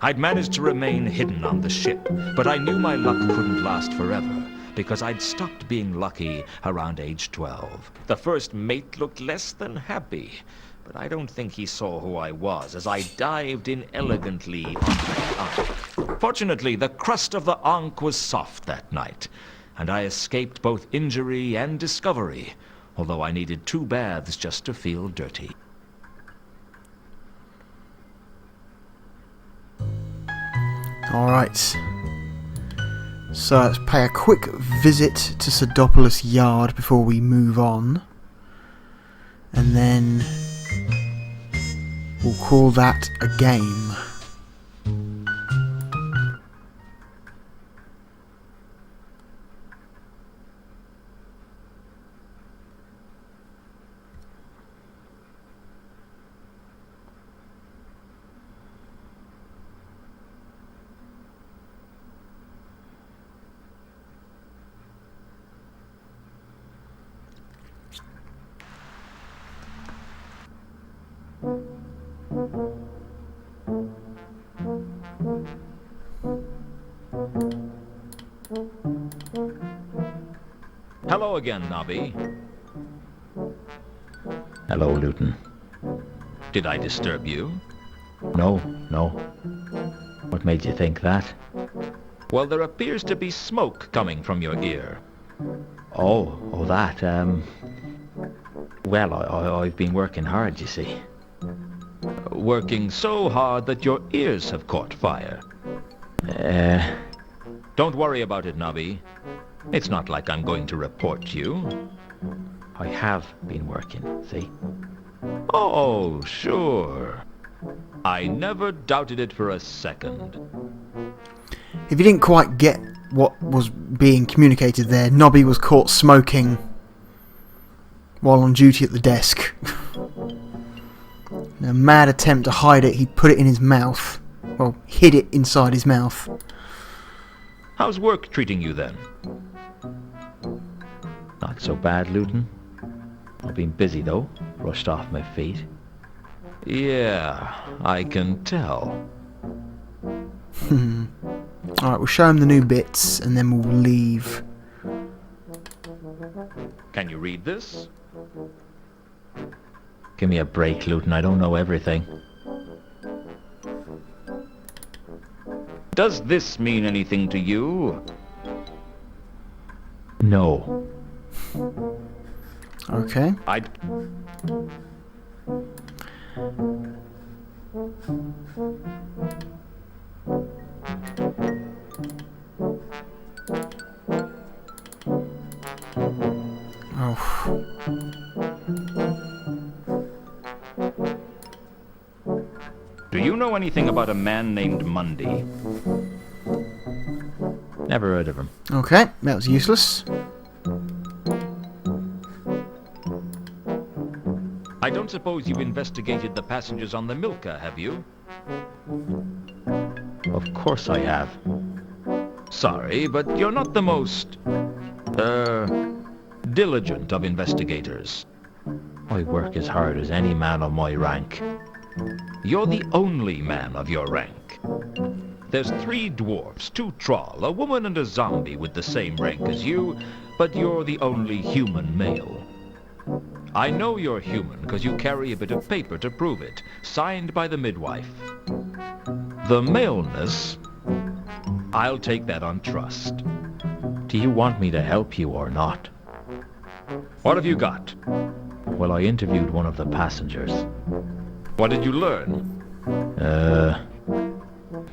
I'd managed to remain hidden on the ship, but I knew my luck couldn't last forever, because I'd stopped being lucky around age 12. The first mate looked less than happy, but I don't think he saw who I was as I dived in elegantly onto the Ankh. Fortunately, the crust of the Ankh was soft that night, and I escaped both injury and discovery, although I needed 2 baths just to feel dirty. Alright. So let's pay a quick visit to Sidopolis Yard before we move on. And then we'll call that a game. Hello again, Nobby. Hello, Luton. Did I disturb you? No, no. What made you think that? Well, there appears to be smoke coming from your ear. Oh, that, Well, I've been working hard, you see. Working so hard that your ears have caught fire. Uh, Don't worry about it, Nobby. It's not like I'm going to report you. I have been working, see? Oh, sure. I never doubted it for a second. If you didn't quite get what was being communicated there, Nobby was caught smoking while on duty at the desk. In a mad attempt to hide it, he put it in his mouth. Well, hid it inside his mouth. How's work treating you then? Not so bad, Luton. I've been busy, though. Rushed off my feet. Yeah, I can tell. Alright, we'll show him the new bits and then we'll leave. Can you read this? Give me a break, Luton. I don't know everything. Does this mean anything to you? No. Okay. Oh. Do you know anything about a man named Mundy? Never heard of him. Okay, that was useless. I don't suppose you've investigated the passengers on the Milka, have you? Of course I have. Sorry, but you're not the most, diligent of investigators. I work as hard as any man of my rank. You're the only man of your rank. There's 3 dwarfs, 2 troll, a woman and a zombie with the same rank as you, but you're the only human male. I know you're human because you carry a bit of paper to prove it, signed by the midwife. The maleness, I'll take that on trust. Do you want me to help you or not? What have you got? Well, I interviewed one of the passengers. What did you learn?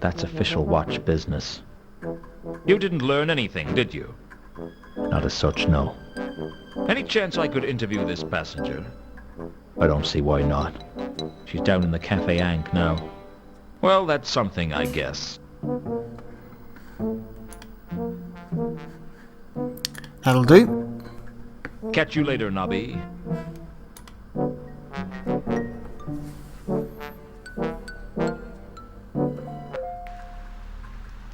That's official watch business. You didn't learn anything, did you? Not as such, no. Any chance I could interview this passenger? I don't see why not. She's down in the Cafe Ankh now. Well, that's something, I guess. That'll do. Catch you later, Nobby.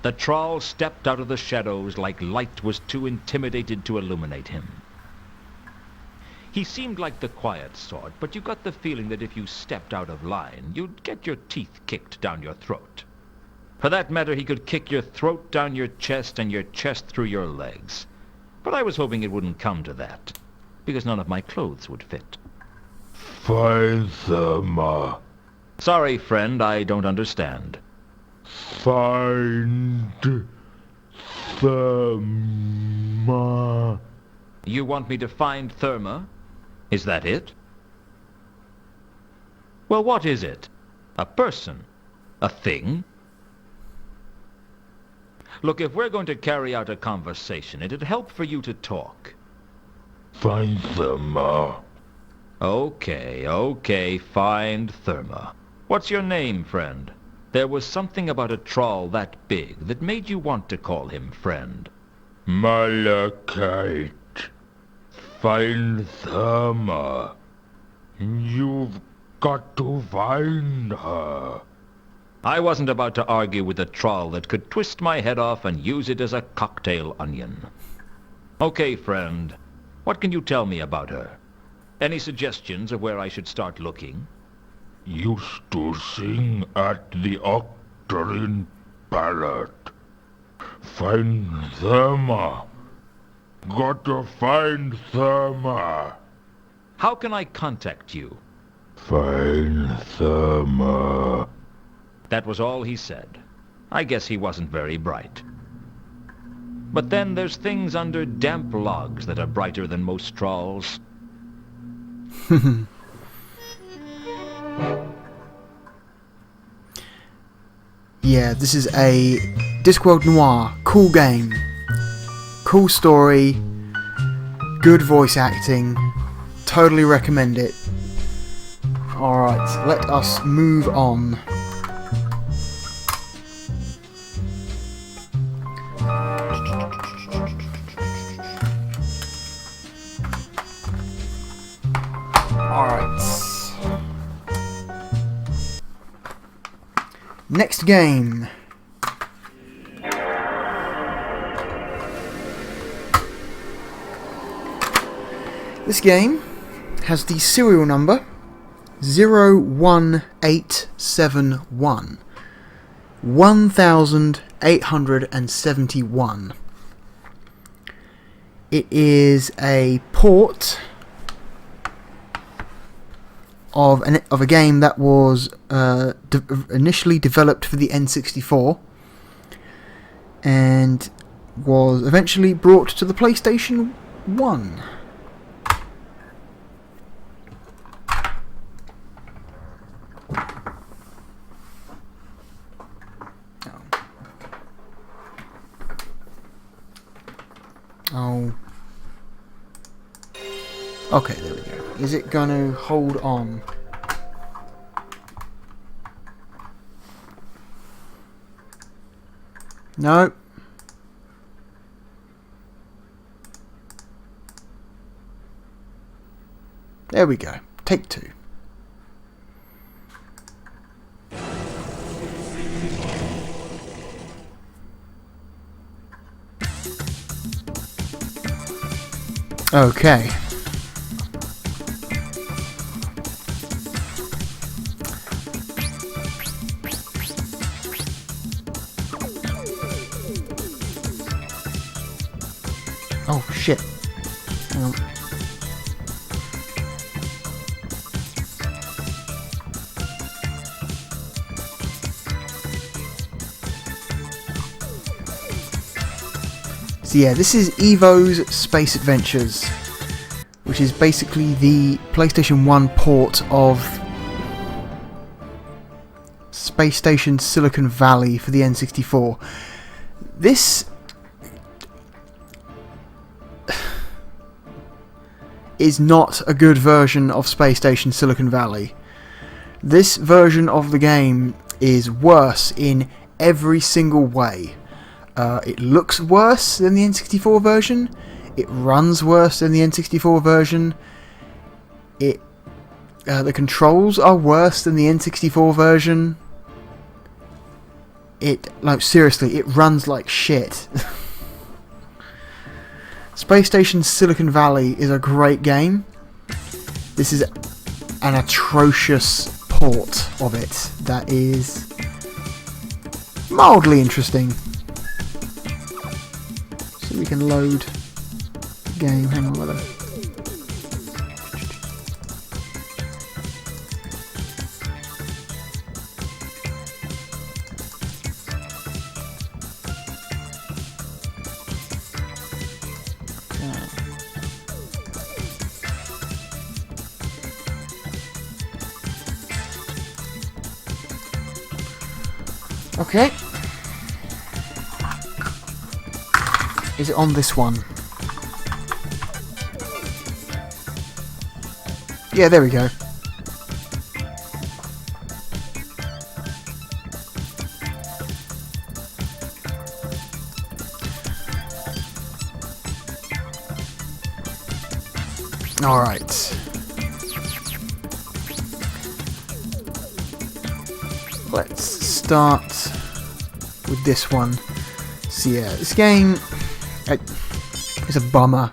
The troll stepped out of the shadows like light was too intimidated to illuminate him. He seemed like the quiet sort, but you got the feeling that if you stepped out of line, you'd get your teeth kicked down your throat. For that matter, he could kick your throat down your chest and your chest through your legs. But I was hoping it wouldn't come to that, because none of my clothes would fit. Find them. Sorry, friend, I don't understand. Find them. You want me to find Therma? Is that it? Well, what is it? A person? A thing? Look, if we're going to carry out a conversation, it'd help for you to talk. Find them. Okay, find Therma. What's your name, friend? There was something about a troll that big that made you want to call him friend. Malachite. Find them. You've got to find her. I wasn't about to argue with a troll that could twist my head off and use it as a cocktail onion. Okay, friend. What can you tell me about her? Any suggestions of where I should start looking? Used to sing at the Octarine Parrot. Find them. Got to find them. How can I contact you? Find them. That was all he said. I guess he wasn't very bright. But then there's things under damp logs that are brighter than most trolls. Yeah, this is a Discworld Noir. Cool game. Cool story. Good voice acting. Totally recommend it. Alright, let us move on. Alright. Next game. This game has the serial number 01871. 1871. It is a port of a game that was initially developed for the N64 and was eventually brought to the PlayStation 1. Okay, there we go. Is it going to hold on? No. There we go. Take 2. Okay. Oh shit. Hang on. So yeah, this is Evo's Space Adventures, which is basically the PlayStation 1 port of Space Station Silicon Valley for the N64. This is not a good version of Space Station Silicon Valley. This version of the game is worse in every single way. It looks worse than the N64 version. It runs worse than the N64 version. The controls are worse than the N64 version. Seriously, it runs like shit. Space Station Silicon Valley is a great game. This is an atrocious port of it that is mildly interesting. So we can load the game. Hang on, brother. Okay. Is it on this one? Yeah, there we go. All right. Let's start with this one. So yeah, this game is a bummer.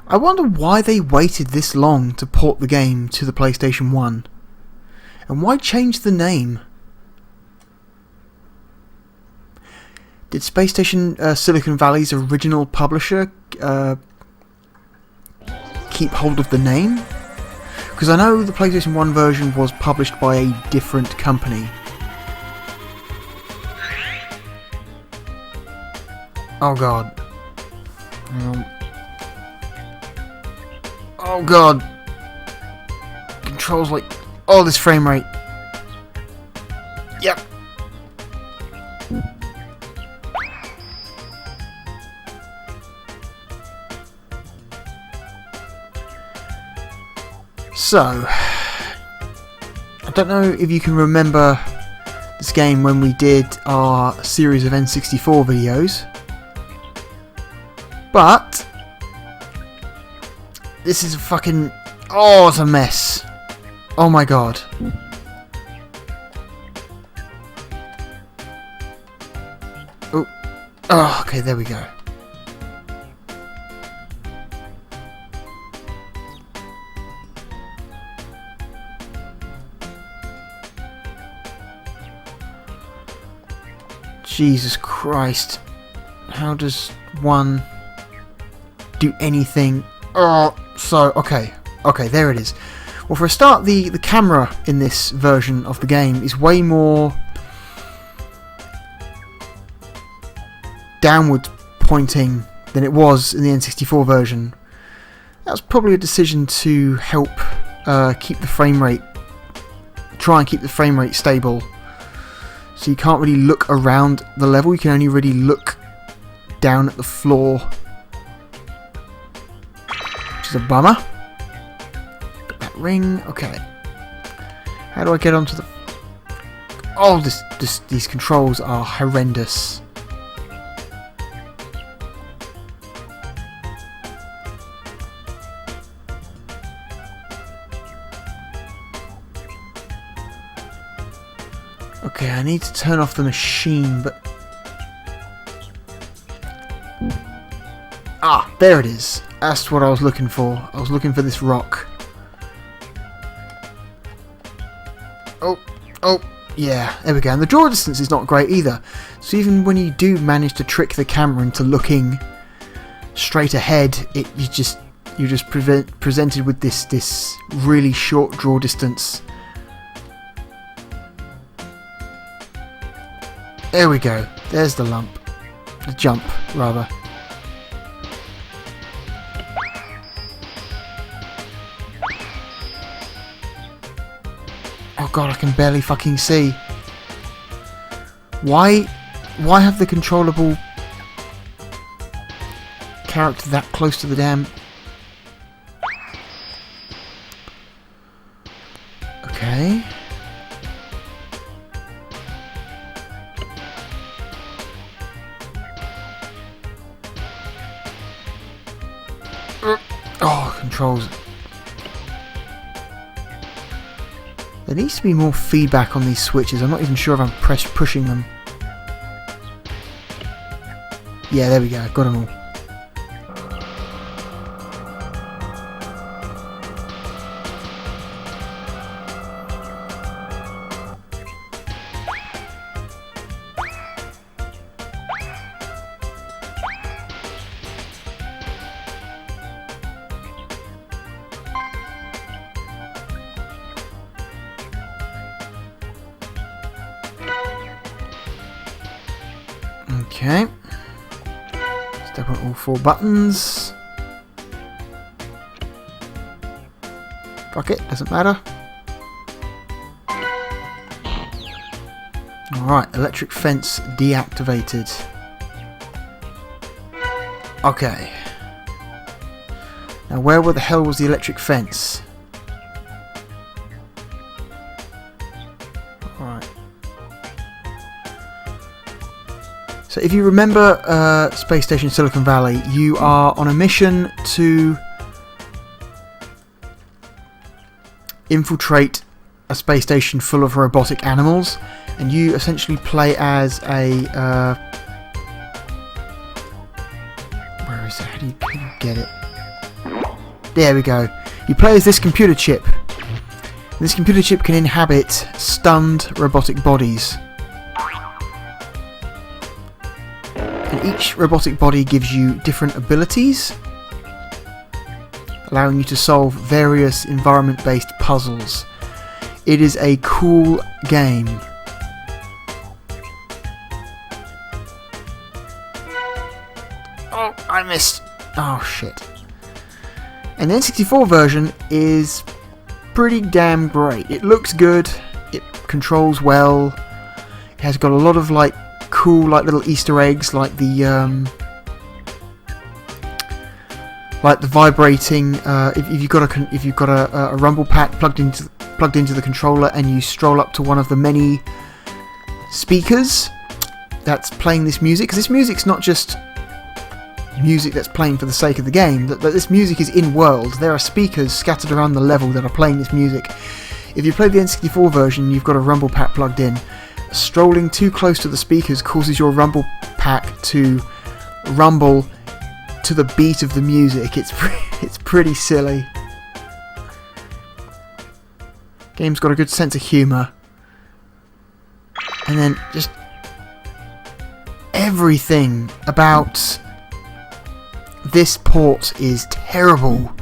I wonder why they waited this long to port the game to the PlayStation 1. And why change the name? Did Space Station Silicon Valley's original publisher keep hold of the name? Because I know the PlayStation 1 version was published by a different company. Oh god. Oh god. Controls like... Oh, this frame rate. Yep. So, I don't know if you can remember this game when we did our series of N64 videos, but this is a fucking... Oh, it's a mess. Oh my god. Oh, okay, there we go. Jesus Christ. How does one do anything? Oh, so, okay. Okay, there it is. Well, for a start, the camera in this version of the game is way more downward pointing than it was in the N64 version. That was probably a decision to help keep the frame rate, try and keep the frame rate stable. So you can't really look around the level, you can only really look down at the floor, which is a bummer. Got that ring. Okay. How do I get onto the... Oh, these controls are horrendous. Okay, I need to turn off the machine, but... Ah, there it is. That's what I was looking for. I was looking for this rock. Oh, yeah, there we go. And the draw distance is not great either. So even when you do manage to trick the camera into looking straight ahead, you're just presented with this really short draw distance. There we go. There's the lump. The jump, rather. Oh god, I can barely fucking see. Why have the controllable character that close to the damn... Okay. Oh, controls. There needs to be more feedback on these switches. I'm not even sure if I'm pushing them. Yeah, there we go. Got them all. Okay. Step on all 4 buttons. Fuck it, doesn't matter. Alright, electric fence deactivated. Okay. Now where the hell was the electric fence? Alright. So if you remember Space Station Silicon Valley, you are on a mission to infiltrate a space station full of robotic animals, and you essentially play as a... where is it? How do you get it? There we go. You play as this computer chip. This computer chip can inhabit stunned robotic bodies. And each robotic body gives you different abilities, allowing you to solve various environment-based puzzles. It is a cool game. Oh, I missed. Oh, shit. And the N64 version is pretty damn great. It looks good, it controls well, it has got a lot of like cool like little Easter eggs, like the vibrating. If you've got a rumble pack plugged into the controller, and you stroll up to one of the many speakers that's playing this music, because this music's not just music that's playing for the sake of the game. That this music is in world. There are speakers scattered around the level that are playing this music. If you play the N64 version, you've got a rumble pack plugged in. Strolling too close to the speakers causes your rumble pack to rumble to the beat of the music. It's pretty silly. Game's got a good sense of humour, and then just everything about this port is terrible.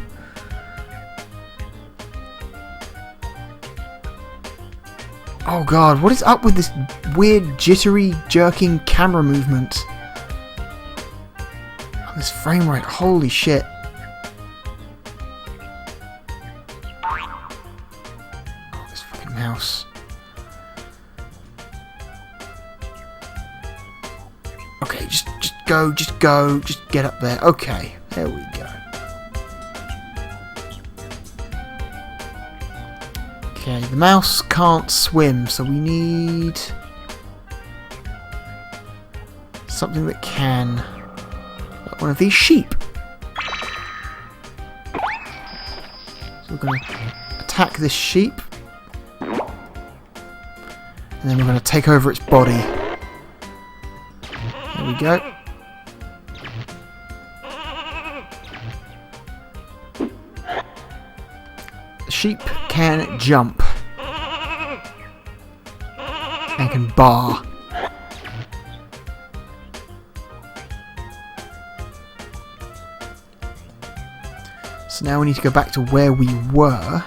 Oh god, what is up with this weird jittery jerking camera movement? Oh, this frame rate, holy shit. Oh, this fucking mouse. Okay, just go, just go, just get up there. Okay, there we go. Okay, the mouse can't swim, so we need something that can, like one of these sheep. So we're going to attack this sheep, and then we're going to take over its body. There we go. The sheep can jump and can bar. So now we need to go back to where we were,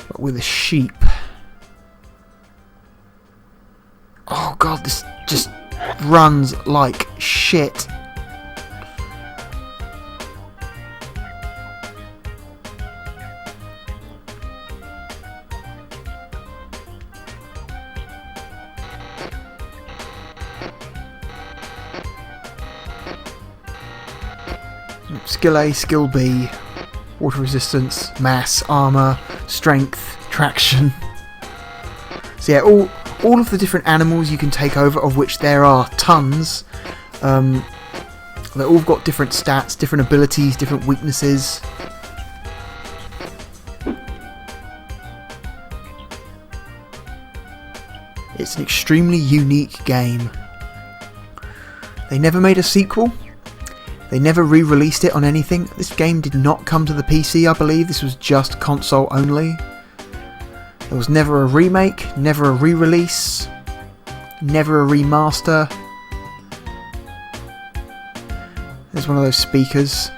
but with a sheep. Oh god, this just runs like shit. Skill A, Skill B, water resistance, mass, armour, strength, traction. So yeah, all of the different animals you can take over, of which there are tons, they've all got different stats, different abilities, different weaknesses. It's an extremely unique game. They never made a sequel. They never re-released it on anything. This game did not come to the PC, I believe. This was just console only. There was never a remake, never a re-release, never a remaster. There's one of those speakers.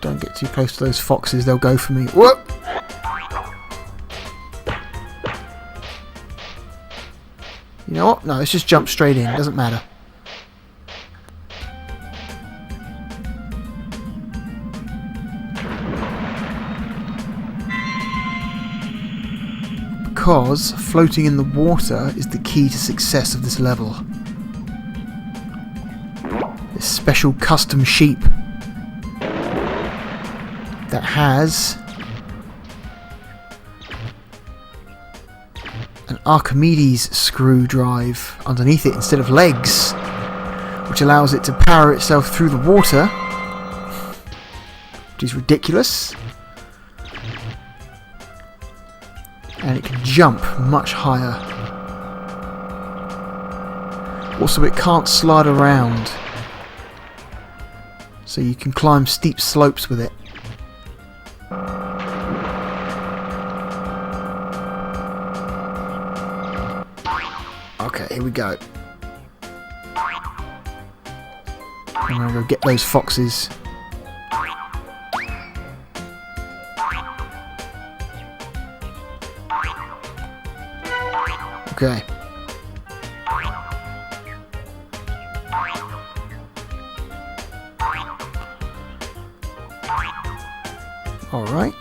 Don't get too close to those foxes, they'll go for me. Whoop! You know what? No, let's just jump straight in, doesn't matter. Because floating in the water is the key to success of this level. This special custom sheep that has an Archimedes screw drive underneath it instead of legs, which allows it to power itself through the water, which is ridiculous, and it can jump much higher. Also, it can't slide around, so you can climb steep slopes with it. Okay, here we go. I'm gonna go get those foxes. Okay. All right.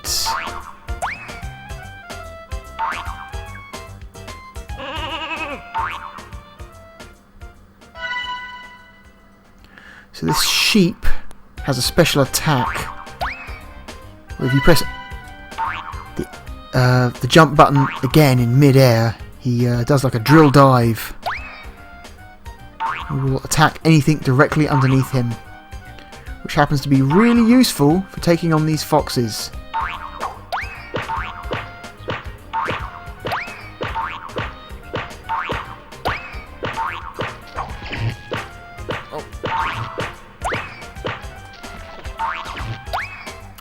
So this sheep has a special attack where if you press the jump button again in mid-air, he does like a drill dive. He will attack anything directly underneath him, which happens to be really useful for taking on these foxes.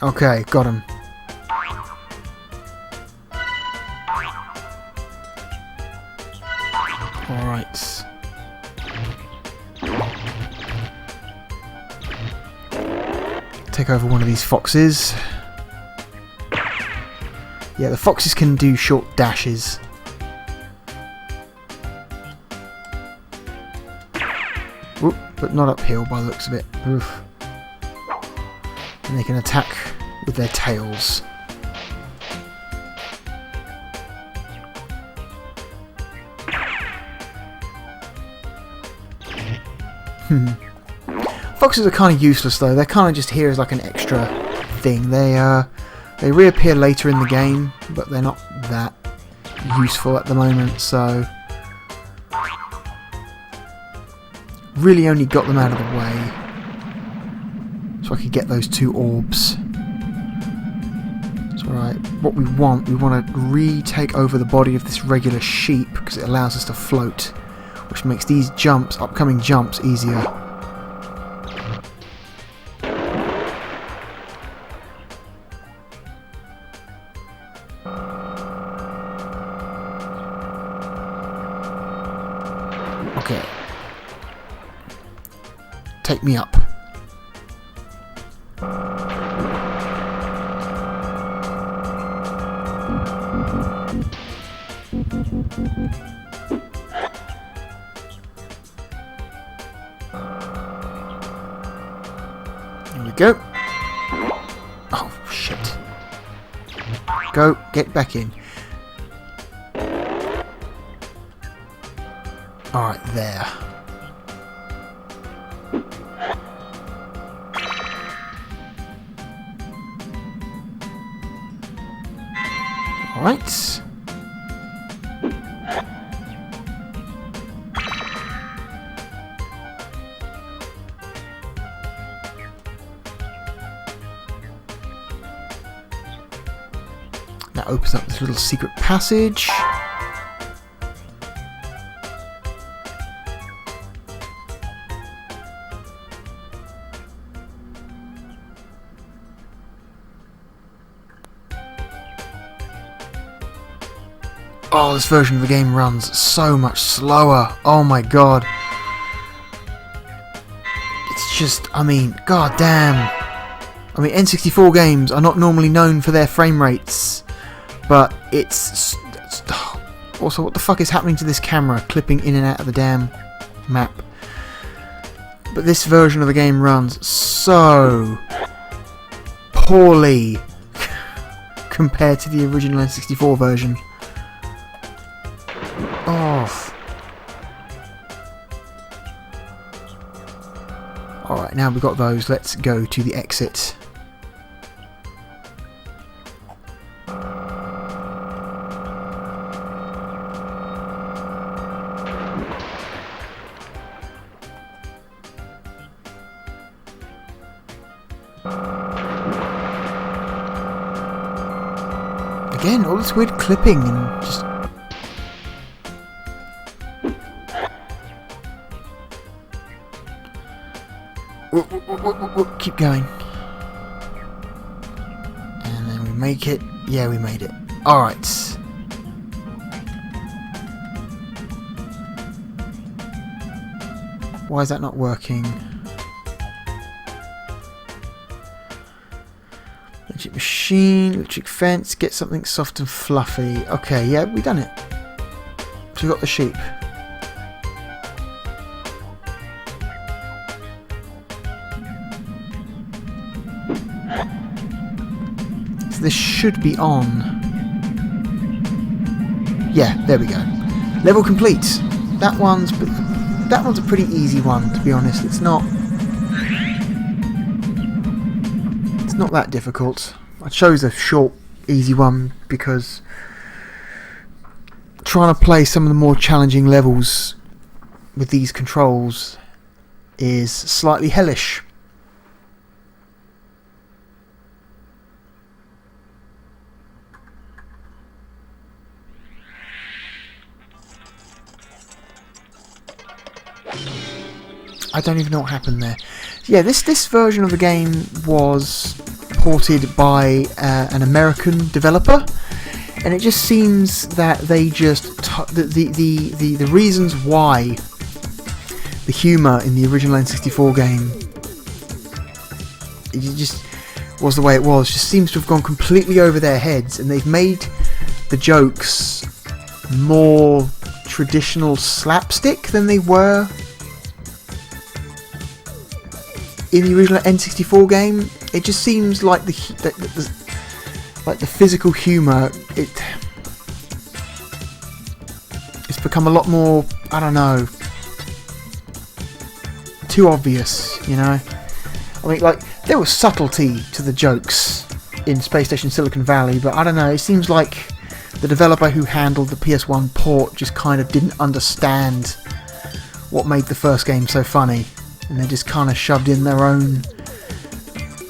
Okay, got him. Alright. Take over one of these foxes. Yeah, the foxes can do short dashes. Oop, but not uphill by the looks of it. Oof. And they can attack with their tails. Foxes are kind of useless though. They're kind of just here as like an extra thing. They reappear later in the game, but they're not that useful at the moment. So really only got them out of the way so I could get those 2 orbs. It's alright. What we want to retake over the body of this regular sheep because it allows us to float, which makes these jumps, upcoming jumps, easier. Okay. Take me up. Here we go. Oh, shit. Go, get back in. Alright, there. Alright. That opens up this little secret passage. Oh, this version of the game runs so much slower. Oh my god. It's just, I mean, god damn. I mean, N64 games are not normally known for their frame rates, but it's also, what the fuck is happening to this camera clipping in and out of the damn map? But this version of the game runs so poorly compared to the original N64 version. Off. Alright, now we've got those, let's go to the exit. Again, all this weird clipping and just... Keep going. And then we make it. Yeah, we made it. Alright. Why is that not working? Electric machine, electric fence, get something soft and fluffy. Okay, yeah, we've done it. So we've got the sheep. This should be on. Yeah, there we go. Level complete. That one's a pretty easy one, to be honest. It's not that difficult. I chose a short, easy one because trying to play some of the more challenging levels with these controls is slightly hellish. I don't even know what happened there. Yeah, this version of the game was ported by an American developer, and it just seems that they just the reasons why the humour in the original N64 game it just was the way it was. Just seems to have gone completely over their heads, and they've made the jokes more traditional slapstick than they were in the original N64 game. It just seems like the physical humour, it's become a lot more, I don't know, too obvious, you know. I mean, like, there was subtlety to the jokes in Space Station Silicon Valley, but I don't know, it seems like the developer who handled the PS1 port just kind of didn't understand what made the first game so funny, and they just kind of shoved in their own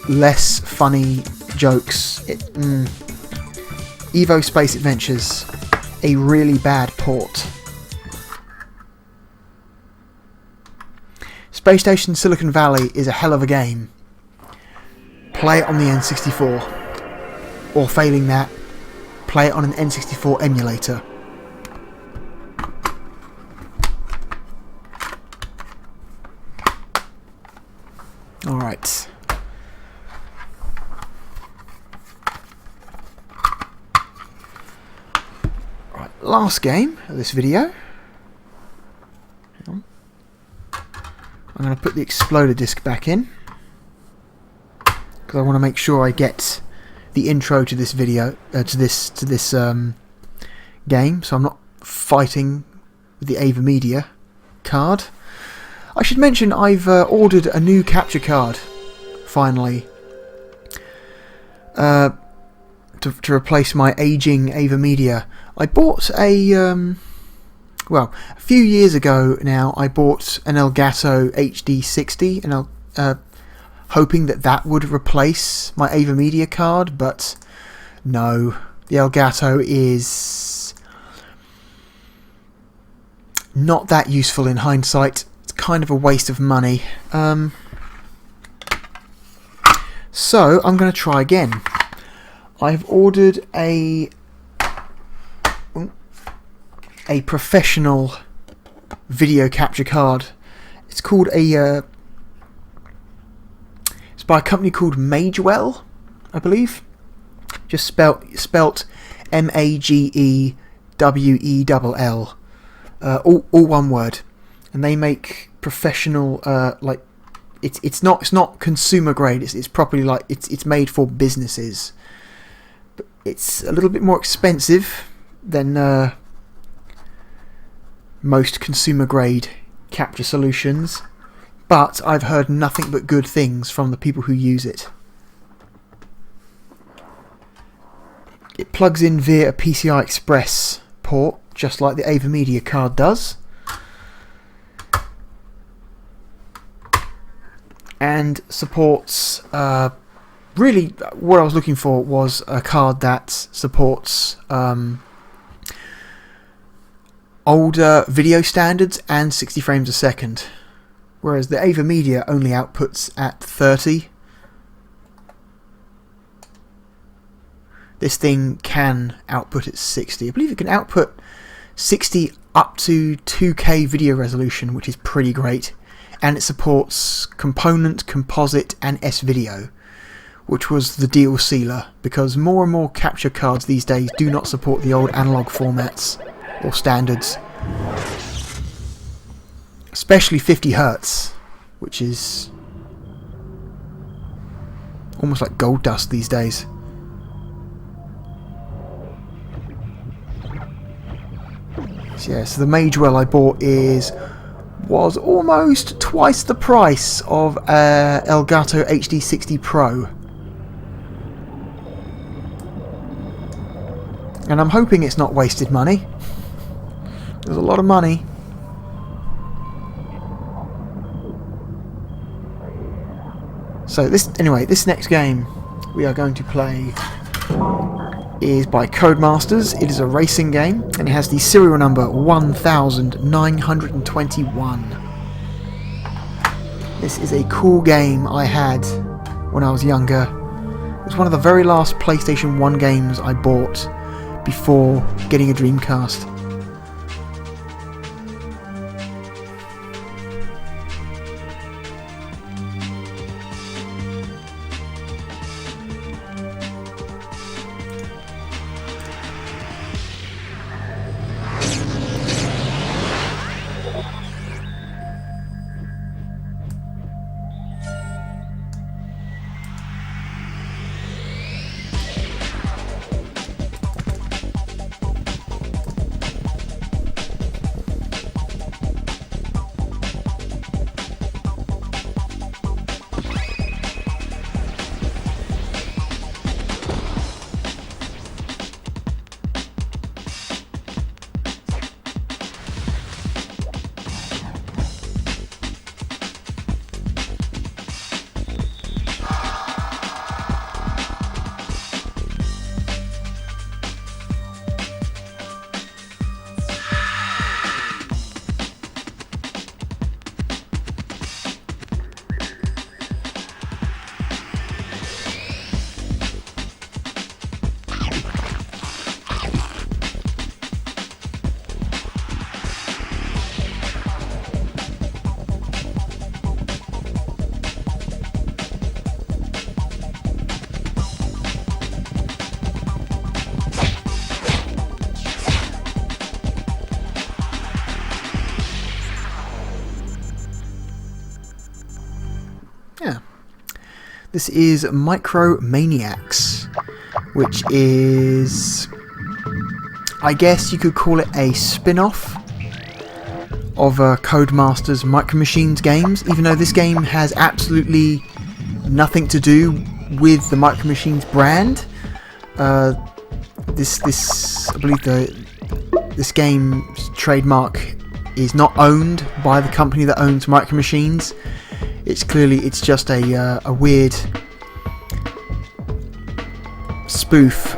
less funny jokes. Evo Space Adventures, a really bad port. Space Station Silicon Valley is a hell of a game. Play it on the N64. Or failing that, play it on an N64 emulator. Alright. Right, last game of this video. Hang on. I'm going to put the exploder disc back in, because I want to make sure I get the intro to this video, to this game, so I'm not fighting with the Ava Media card. I should mention I've ordered a new capture card, finally, to replace my aging Ava Media. I bought a few years ago now, I bought an Elgato HD60, and hoping that would replace my Ava Media card, but no, the Elgato is not that useful in hindsight. It's kind of a waste of money. So I'm going to try again. I've ordered a professional video capture card. It's called it's by a company called Magewell, I believe. Just spelt Magewell. All one word. And they make professional, it's not consumer grade. It's properly it's made for businesses. But it's a little bit more expensive than most consumer grade capture solutions, but I've heard nothing but good things from the people who use it. It plugs in via a PCI Express port, just like the Ava Media card does, and supports really what I was looking for was a card that supports older video standards and 60 frames a second, whereas the Ava Media only outputs at 30. This thing can output at 60. I believe it can output 60 up to 2K video resolution, which is pretty great, and it supports component, composite and S-video, which was the deal sealer, because more and more capture cards these days do not support the old analog formats or standards, especially 50 Hz, which is almost like gold dust these days. So yeah, so the Magewell I bought was almost twice the price of Elgato HD60 Pro. And I'm hoping it's not wasted money. There's a lot of money. So this next game we are going to play is by Codemasters. It is a racing game, and it has the serial number 1921. This is a cool game I had when I was younger. It was one of the very last PlayStation 1 games I bought before getting a Dreamcast. Yeah. This is Maniacs, which is, I guess you could call it a spin-off of Codemasters Micro Machines games, even though this game has absolutely nothing to do with the Micro Machines brand. I believe this game's trademark is not owned by the company that owns Micro Machines. It's just a weird spoof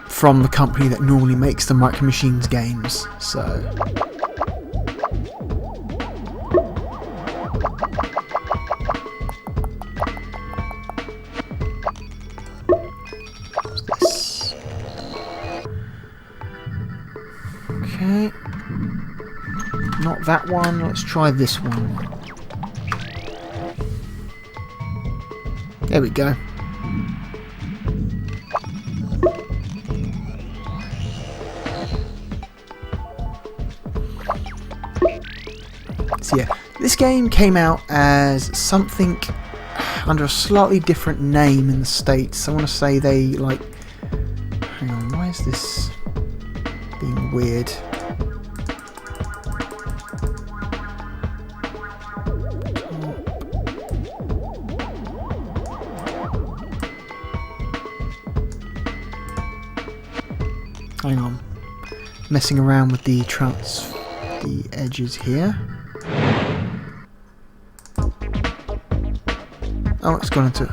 from the company that normally makes the Micro Machines games. So. Okay, not that one, let's try this one. There we go. So yeah, this game came out as something under a slightly different name in the States. I want to say they hang on, why is this being weird? Hang on, messing around with the edges here. Oh, it's gone into.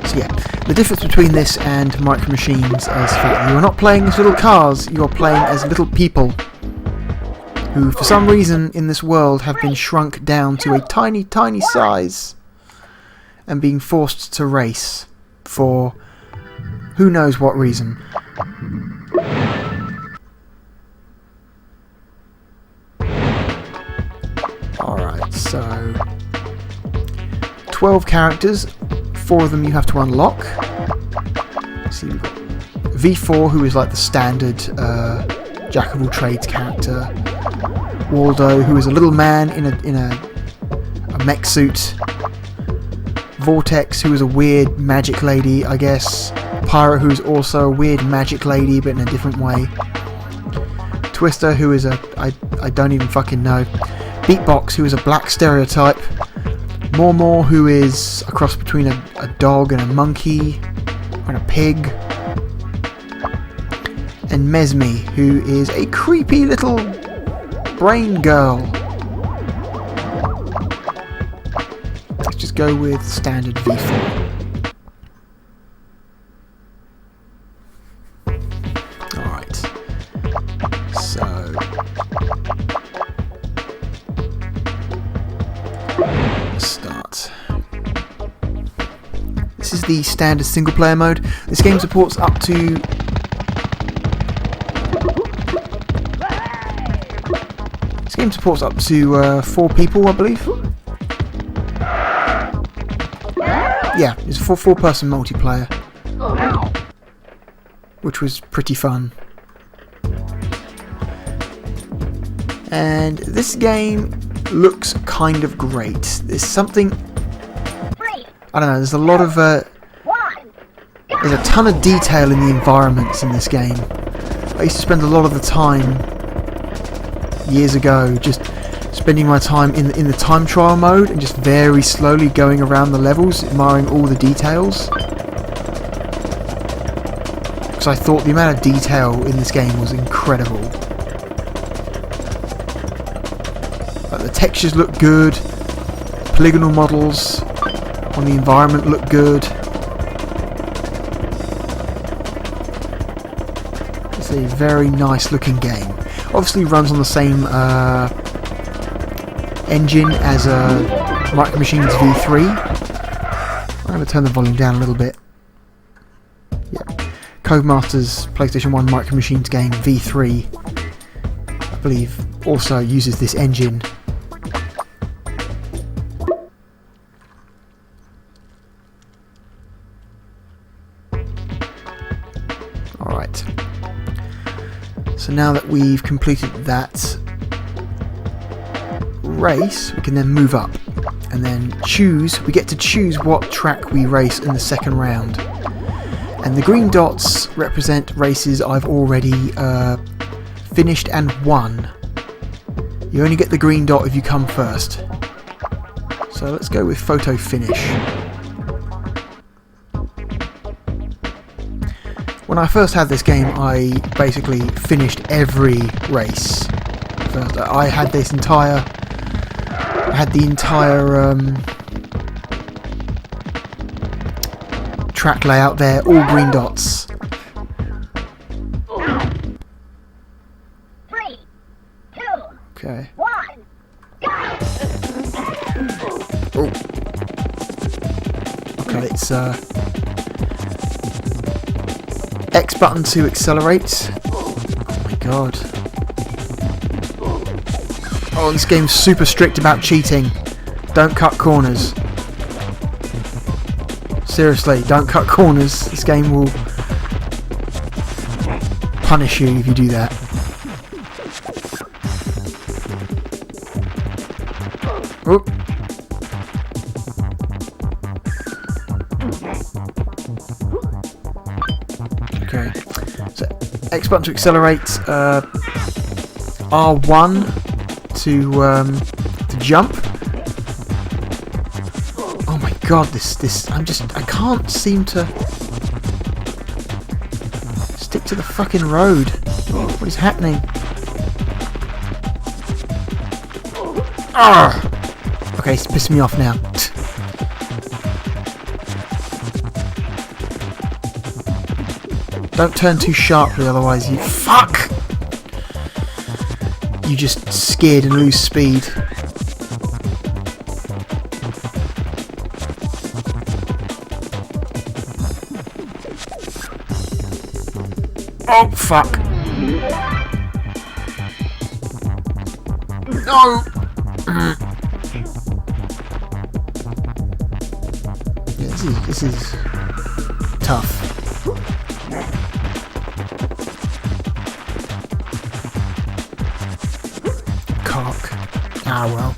So yeah, the difference between this and Micro Machines is that you are not playing as little cars, you are playing as little people who, for some reason in this world, have been shrunk down to a tiny, tiny size and being forced to race for who knows what reason. Alright, so 12 characters, 4 of them you have to unlock. Let's see, we've got V4, who is like the standard jack of all trades character. Waldo, who is a little man in a mech suit. Vortex, who is a weird magic lady, I guess. Pyro, who is also a weird magic lady, but in a different way. Twister, who is I don't even fucking know. Beatbox, who is a black stereotype. Mormor, who is a cross between a dog and a monkey, and a pig. And Mesme, who is a creepy little brain girl. Let's just go with standard V4. Alright. So let's start. This is the standard single player mode. This game supports up to supports up to 4 people, I believe. Yeah, it's a 4-person multiplayer, which was pretty fun. And this game looks kind of great. There's something, I don't know, there's a lot of there's a ton of detail in the environments in this game. I used to spend a lot of the time years ago just spending my time in the time trial mode and just very slowly going around the levels, admiring all the details, because I thought the amount of detail in this game was incredible. Like, the textures look good, polygonal models on the environment look good. It's a very nice looking game. Obviously runs on the same engine as Micro Machines V3. I'm going to turn the volume down a little bit. Yeah. Codemasters PlayStation 1 Micro Machines game V3, I believe, also uses this engine. Alright. So now that we've completed that, race, we can then move up. And then we get to choose what track we race in the second round. And the green dots represent races I've already finished and won. You only get the green dot if you come first. So let's go with photo finish. When I first had this game, I basically finished every race. I had the entire track layout there, all green dots. 3, 2, Okay. 1, go! Oh. Okay, it's X button to accelerate. Oh my god. Oh, this game's super strict about cheating. Don't cut corners. Seriously, don't cut corners. This game will punish you if you do that. Oop. Okay. So X button to accelerate. R1 to jump. Oh my god, this I can't seem to stick to the fucking road. What is happening? Arrgh! Okay, it's pissing me off now. Don't turn too sharply, otherwise you fuck. You just skid and lose speed. Oh fuck! No! Yeah, this is tough. Cock. Ah well.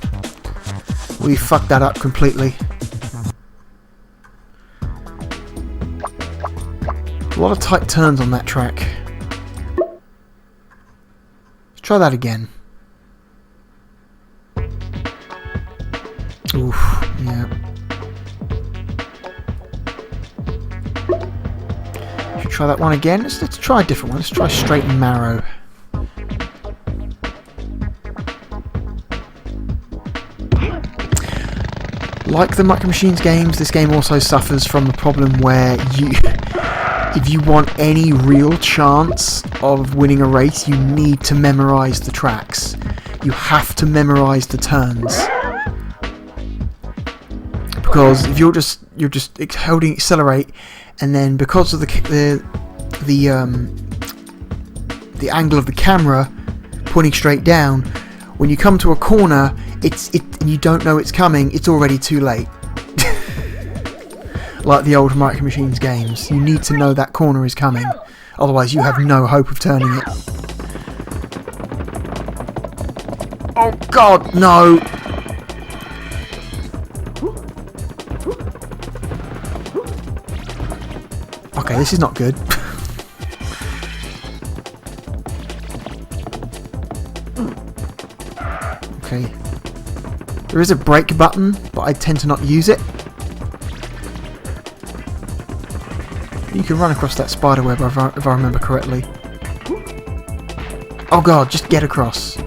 We fucked that up completely. A lot of tight turns on that track. Let's try that again. Oof, yeah. Should try that one again. Let's try a different one. Let's try straight and narrow. Like the Micro Machines games, this game also suffers from the problem where if you want any real chance of winning a race, you need to memorize the tracks. You have to memorize the turns. Because if you're just holding accelerate, and then because of the angle of the camera pointing straight down, when you come to a corner, and you don't know it's coming, it's already too late. Like the old Micro Machines games, you need to know that corner is coming, otherwise you have no hope of turning it. Oh god, no! Okay, this is not good. Okay. There is a brake button, but I tend to not use it. You can run across that spider web if I remember correctly. Oh god, just get across.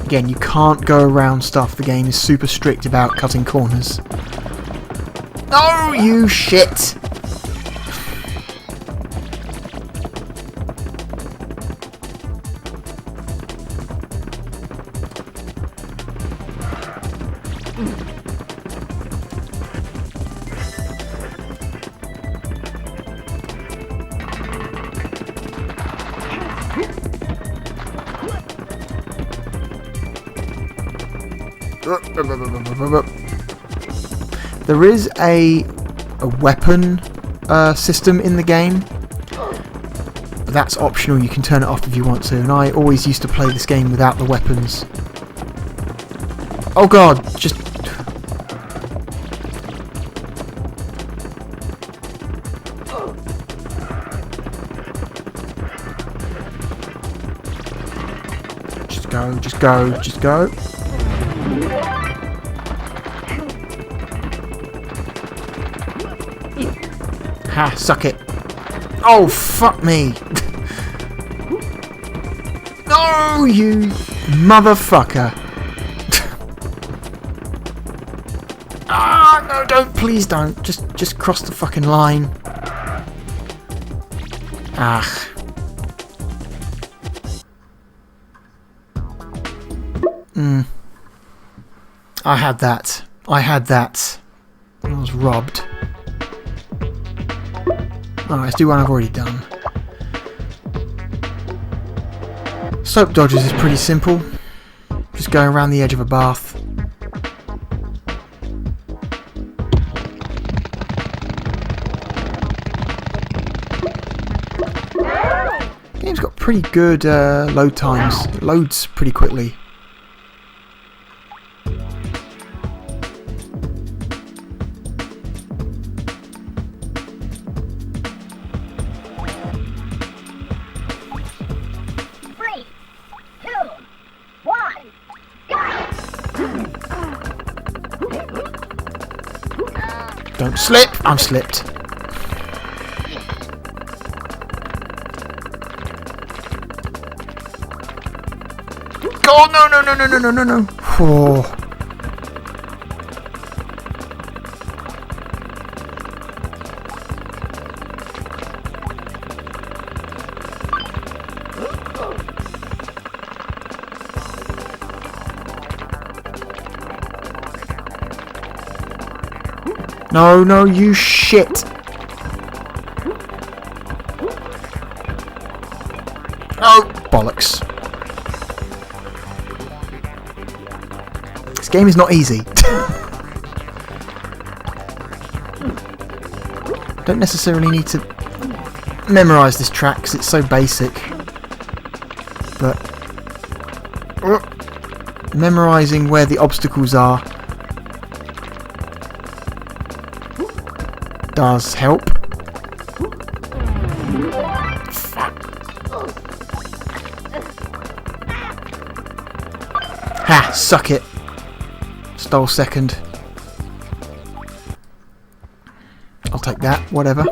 Again, you can't go around stuff. The game is super strict about cutting corners. Oh, you shit! There is a weapon system in the game, but that's optional. You can turn it off if you want to, and I always used to play this game without the weapons. Oh god, just... Just go. Ha, suck it. Oh, fuck me. No, you motherfucker. Ah, no, don't, please don't. Just cross the fucking line. Ah. I had that. I was robbed. Alright, let's do one I've already done. Soap dodges is pretty simple. Just go around the edge of a bath. Game's got pretty good load times. It loads pretty quickly. Don't slip! I'm slipped. God, no. Oh. No, you shit! Oh, bollocks. This game is not easy. Don't necessarily need to memorise this track because it's so basic. But memorising where the obstacles are does help. Ha! Suck it! Stole second. I'll take that, whatever.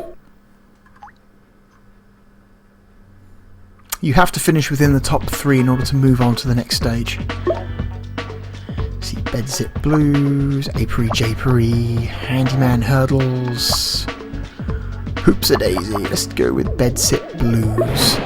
You have to finish within the top 3 in order to move on to the next stage. See, Bedzit Blues, Apery Japery, Handyman Hurdles, Hoops-a-daisy. Let's go with Bedsit Blues.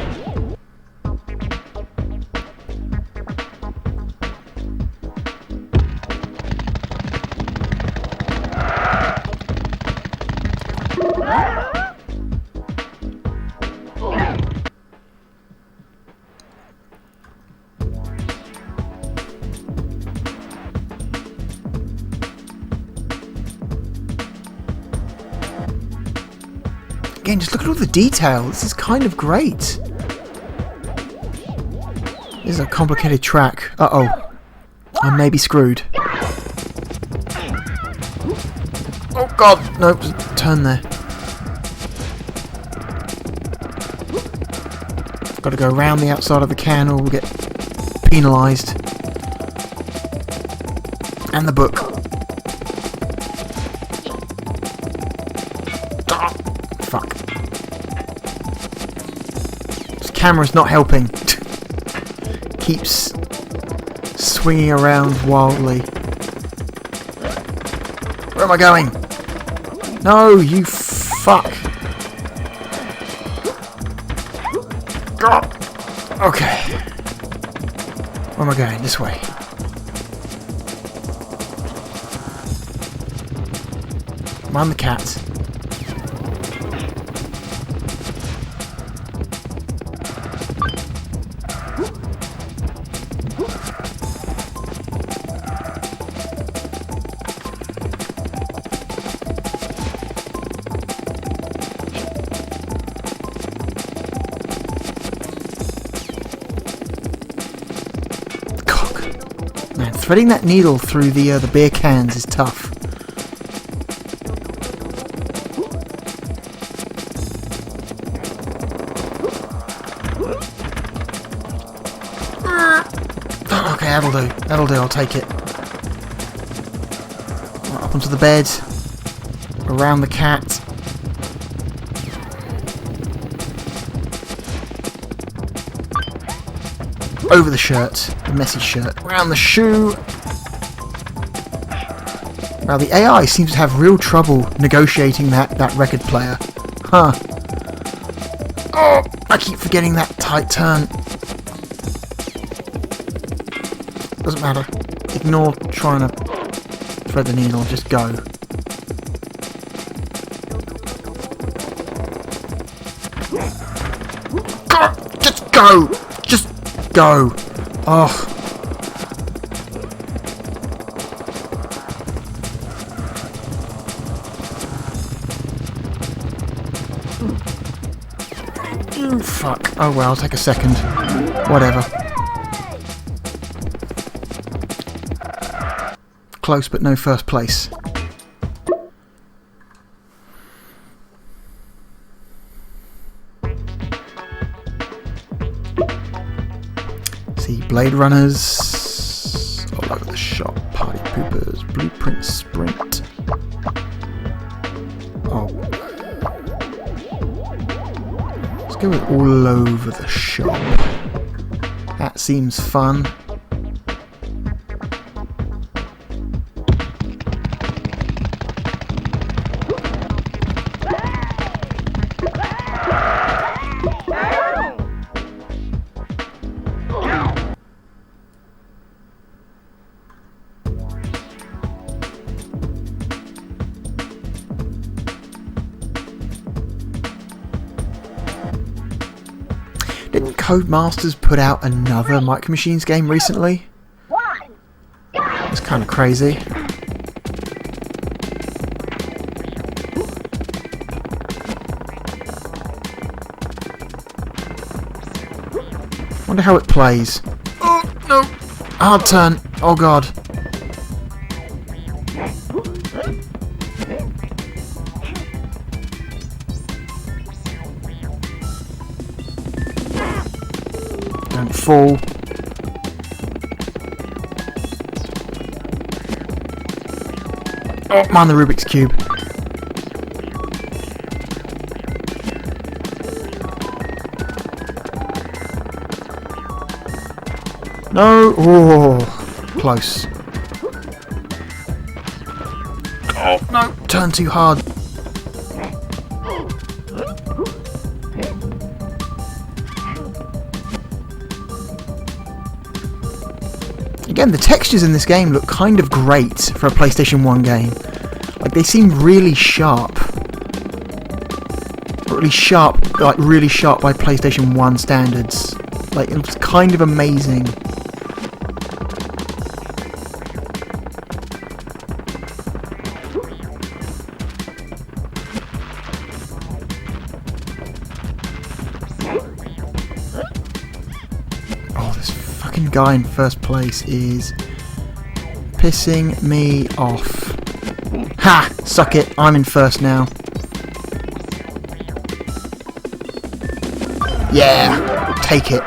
Again, just look at all the detail. This is kind of great. This is a complicated track. Uh-oh. I may be screwed. Oh god! No, turn there. Got to go around the outside of the can or we'll get penalised. And the book. Fuck. This camera's not helping. Keeps swinging around wildly. Where am I going? No, you fuck. Okay. Where am I going? This way. I'm the cat. threading that needle through the beer cans is tough. Okay, that'll do, I'll take it. Right, up onto the bed, around the cat. Over the shirt, the messy shirt, around the shoe. Now the AI seems to have real trouble negotiating that record player. Huh. Oh, I keep forgetting that tight turn. Doesn't matter. Ignore trying to thread the needle, just go. Just go! Just go! Oh. Fuck. Oh well, I'll take a second. Whatever. Close but no first place. See Blade Runners all over the shop. Party Poopers. Blueprint Sprint. Oh. Let's go with all over the shop. That seems fun. Didn't Codemasters put out another Micro Machines game recently? It's kind of crazy. Wonder how it plays. Oh no! Hard turn. Oh god. Don't fall. Oh man, the Rubik's Cube. No! Oh, close. Oh no! Turn too hard. Again, the textures in this game look kind of great for a PlayStation 1 game. Like, they seem really sharp. Really sharp, like really sharp by PlayStation 1 standards. Like, it looks kind of amazing. Oh, this fucking guy in first place is pissing me off. Ha! Suck it, I'm in first now. Yeah! Take it.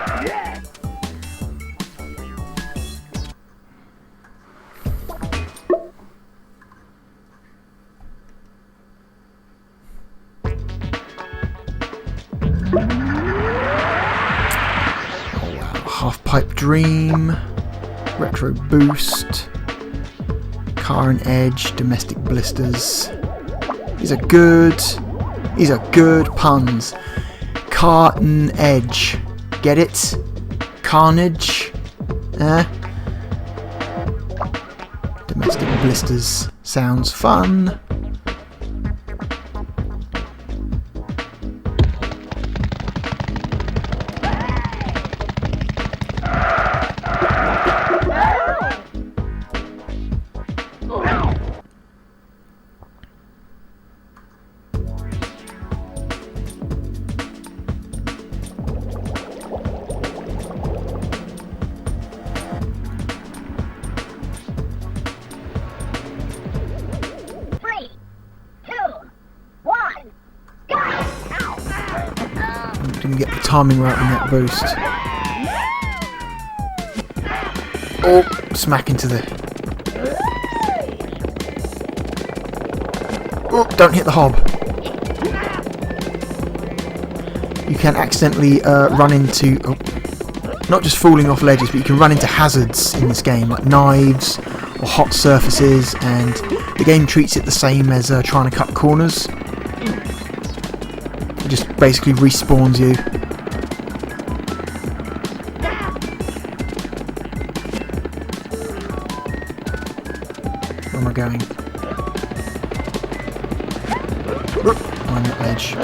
Half-pipe dream, retro boost, car and edge, domestic blisters. These are good puns. Car and edge, get it? Carnage, Domestic blisters sounds fun. me get the timing right on that boost. Oh, smack into the... Oh, don't hit the hob. You can accidentally run into... Oh, not just falling off ledges, but you can run into hazards in this game, like knives or hot surfaces, and the game treats it the same as trying to cut corners. It just basically respawns you. Where am I going? On the edge.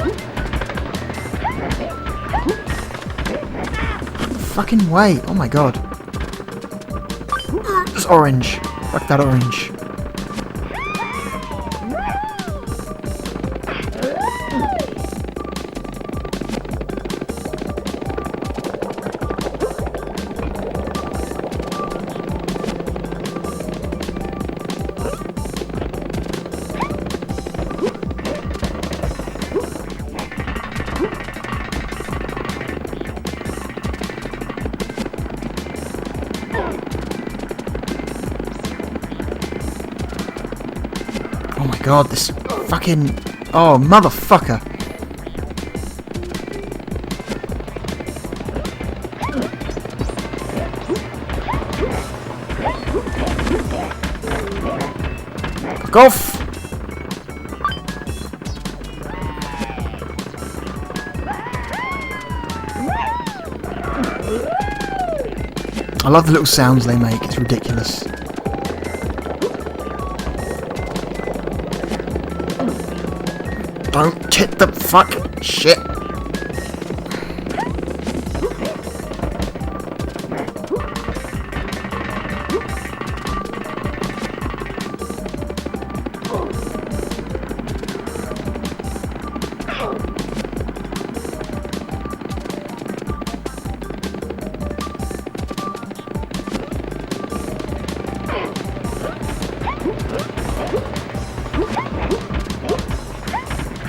Fucking way! Oh my god. It's orange. Fuck that orange. Oh my god, this fucking... Oh, motherfucker. Fuck off! I love the little sounds they make, it's ridiculous. Don't hit the fuck shit.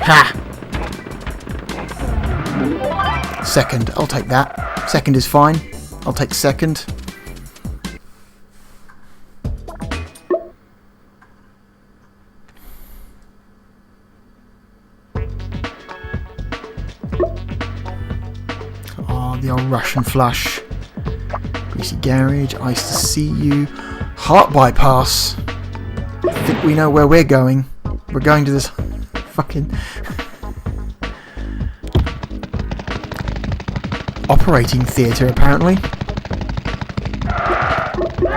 Ha! Second, I'll take that. Second is fine. I'll take second. Oh, the old Russian flush. Greasy garage, ice to see you. Heart bypass. I think we know where we're going. We're going to this fucking operating theatre, apparently.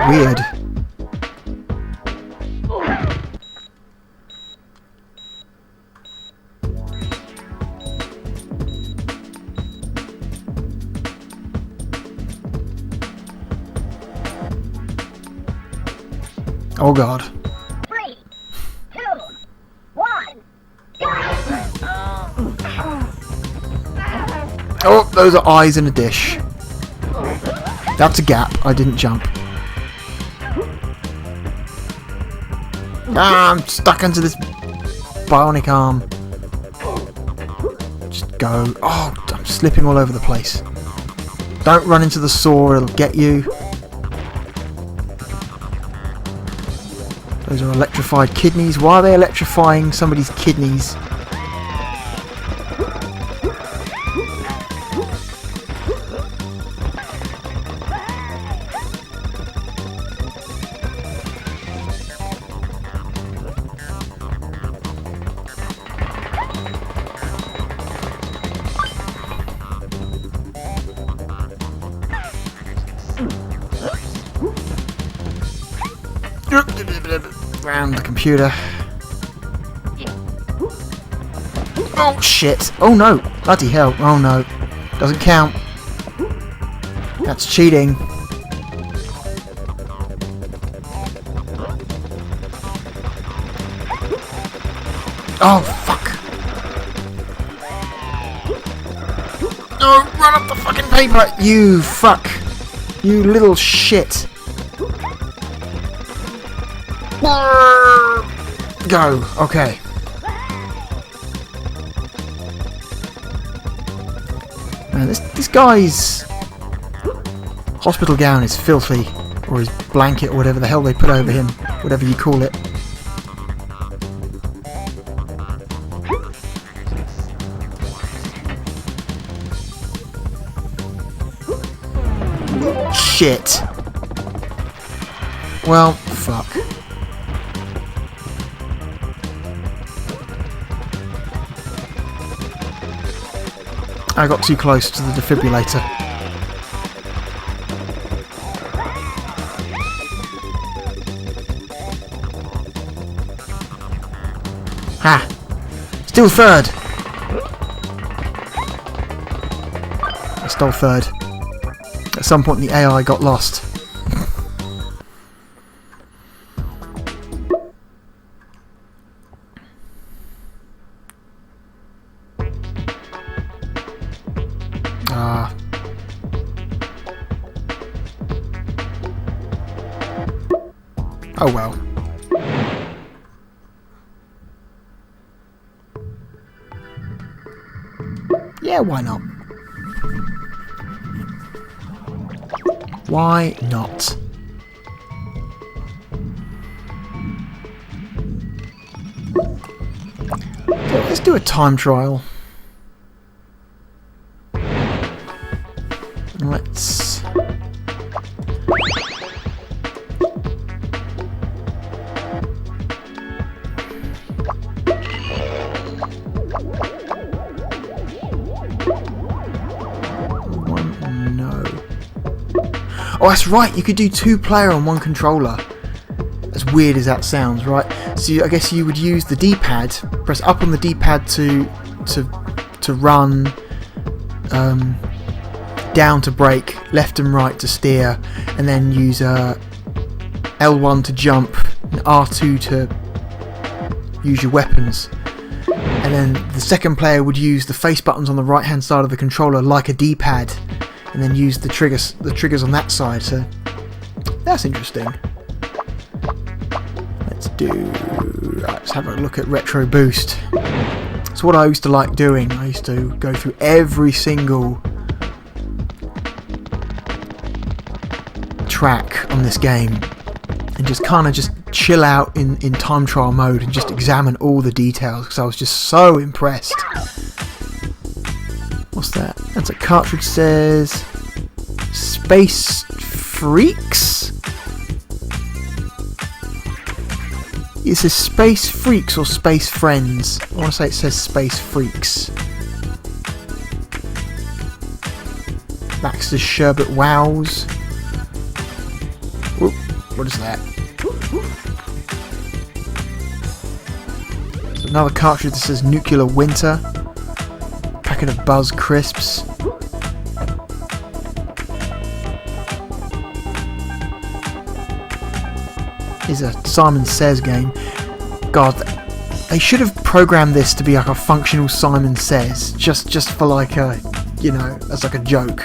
Weird. Oh god. 3, 2, 1, go! Oh, those are eyes in a dish. That's a gap. I didn't jump. Ah, I'm stuck into this bionic arm. Just go. Oh, I'm slipping all over the place. Don't run into the saw, it'll get you. Those are electrified kidneys. Why are they electrifying somebody's kidneys? Round the computer. Oh shit! Oh no! Bloody hell! Oh no! Doesn't count. That's cheating. Oh fuck! Oh, run up the fucking paper! You fuck! You little shit! Go. Okay. Now this guy's hospital gown is filthy, or his blanket, or whatever the hell they put over him, whatever you call it. Shit. Well, fuck. I got too close to the defibrillator. Ha! Still third! I stole third. At some point the AI got lost. Oh well. Yeah, why not? Why not? So let's do a time trial. Let's... Oh, that's right, you could do 2-player on 1 controller. As weird as that sounds, right? So I guess you would use the D-pad, press up on the D-pad to run, down to brake, left and right to steer, and then use L1 to jump, and R2 to use your weapons. And then the second player would use the face buttons on the right hand side of the controller like a D-pad, and then use the triggers on that side. So that's interesting. Let's have a look at Retro Boost. It's what I used to like doing. I used to go through every single track on this game and just kind of just chill out in time trial mode and just examine all the details because I was just so impressed. What's that? That's a cartridge, says Space Freaks? It says Space Freaks or Space Friends. I want to say it says Space Freaks. Baxter's Sherbet Wows. Whoop, what is that? There's another cartridge that says Nuclear Winter. Packet of Buzz Crisps. Is a Simon Says game. God, they should have programmed this to be like a functional Simon Says, just for like a, you know, as like a joke.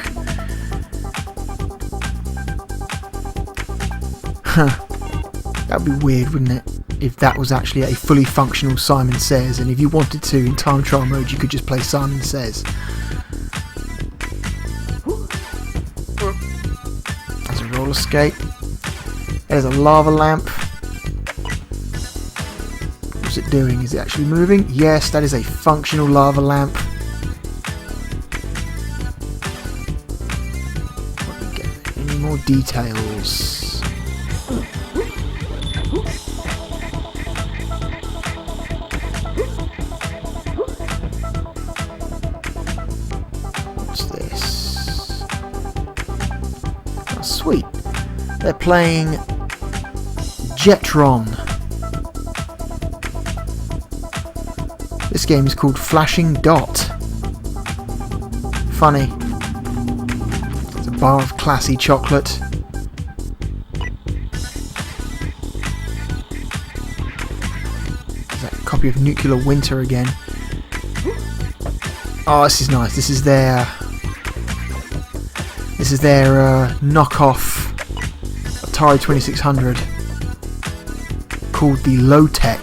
Huh. That'd be weird, wouldn't it? If that was actually a fully functional Simon Says, and if you wanted to, in time trial mode, you could just play Simon Says. There's a roller skate. There's a lava lamp. What's it doing? Is it actually moving? Yes, that is a functional lava lamp. Let me get any more details. What's this? Oh, sweet. They're playing Jetron. This game is called Flashing Dot. Funny. It's a bar of classy chocolate. There's that copy of Nuclear Winter again. Oh, this is nice. This is their knockoff Atari 2600 called the Low Tech.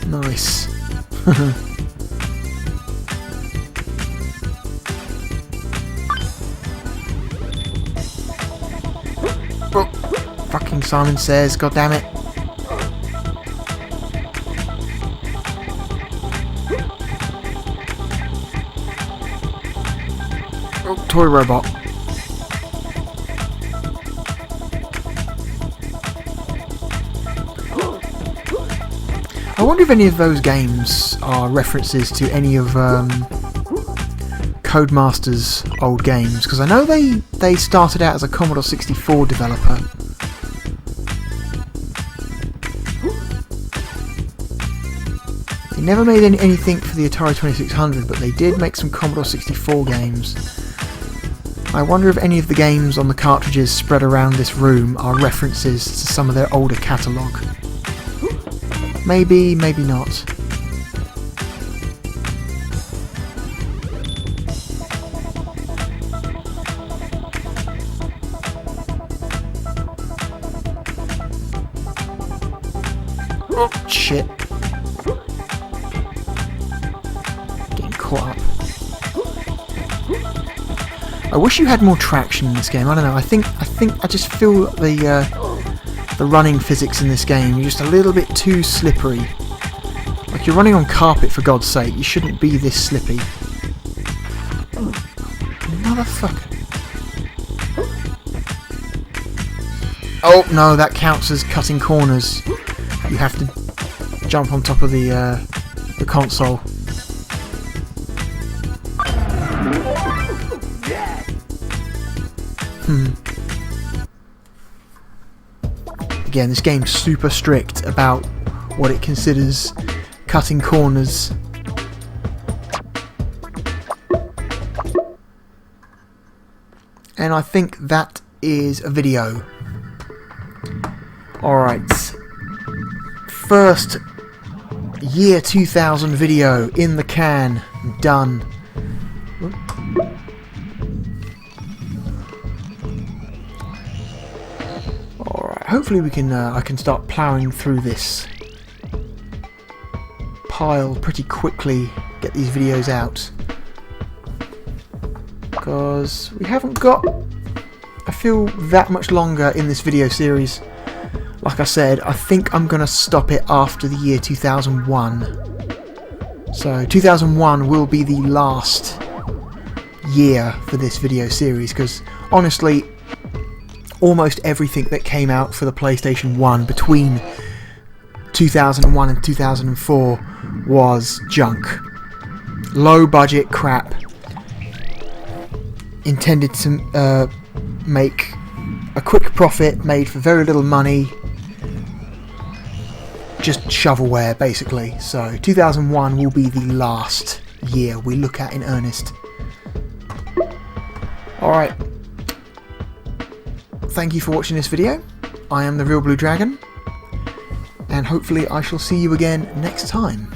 Nice. King Simon Says, god damn it. Oh, toy robot. I wonder if any of those games are references to any of Codemaster's old games, because I know they started out as a Commodore 64 developer. They never made anything for the Atari 2600, but they did make some Commodore 64 games. I wonder if any of the games on the cartridges spread around this room are references to some of their older catalogue. Maybe, maybe not. Oh, shit. Getting caught up. I wish you had more traction in this game. I don't know. I just feel the running physics in this game are just a little bit too slippery. Like, you're running on carpet, for God's sake. You shouldn't be this slippy. Motherfucker. Oh no, that counts as cutting corners. You have to jump on top of the console. Again, this game's super strict about what it considers cutting corners. And I think that is a video. Alright. First year 2000 video in the can. Done. Alright, hopefully we can I can start ploughing through this pile pretty quickly, get these videos out. Because we haven't got, I feel, that much longer in this video series. Like I said, I think I'm going to stop it after the year 2001. So 2001 will be the last year for this video series, because honestly, almost everything that came out for the PlayStation 1 between 2001 and 2004 was junk. Low budget crap intended to make a quick profit, made for very little money. Just shovelware, basically. So 2001 will be the last year we look at in earnest. Alright. Thank you for watching this video. I am the Real Blue Dragon, and hopefully I shall see you again next time.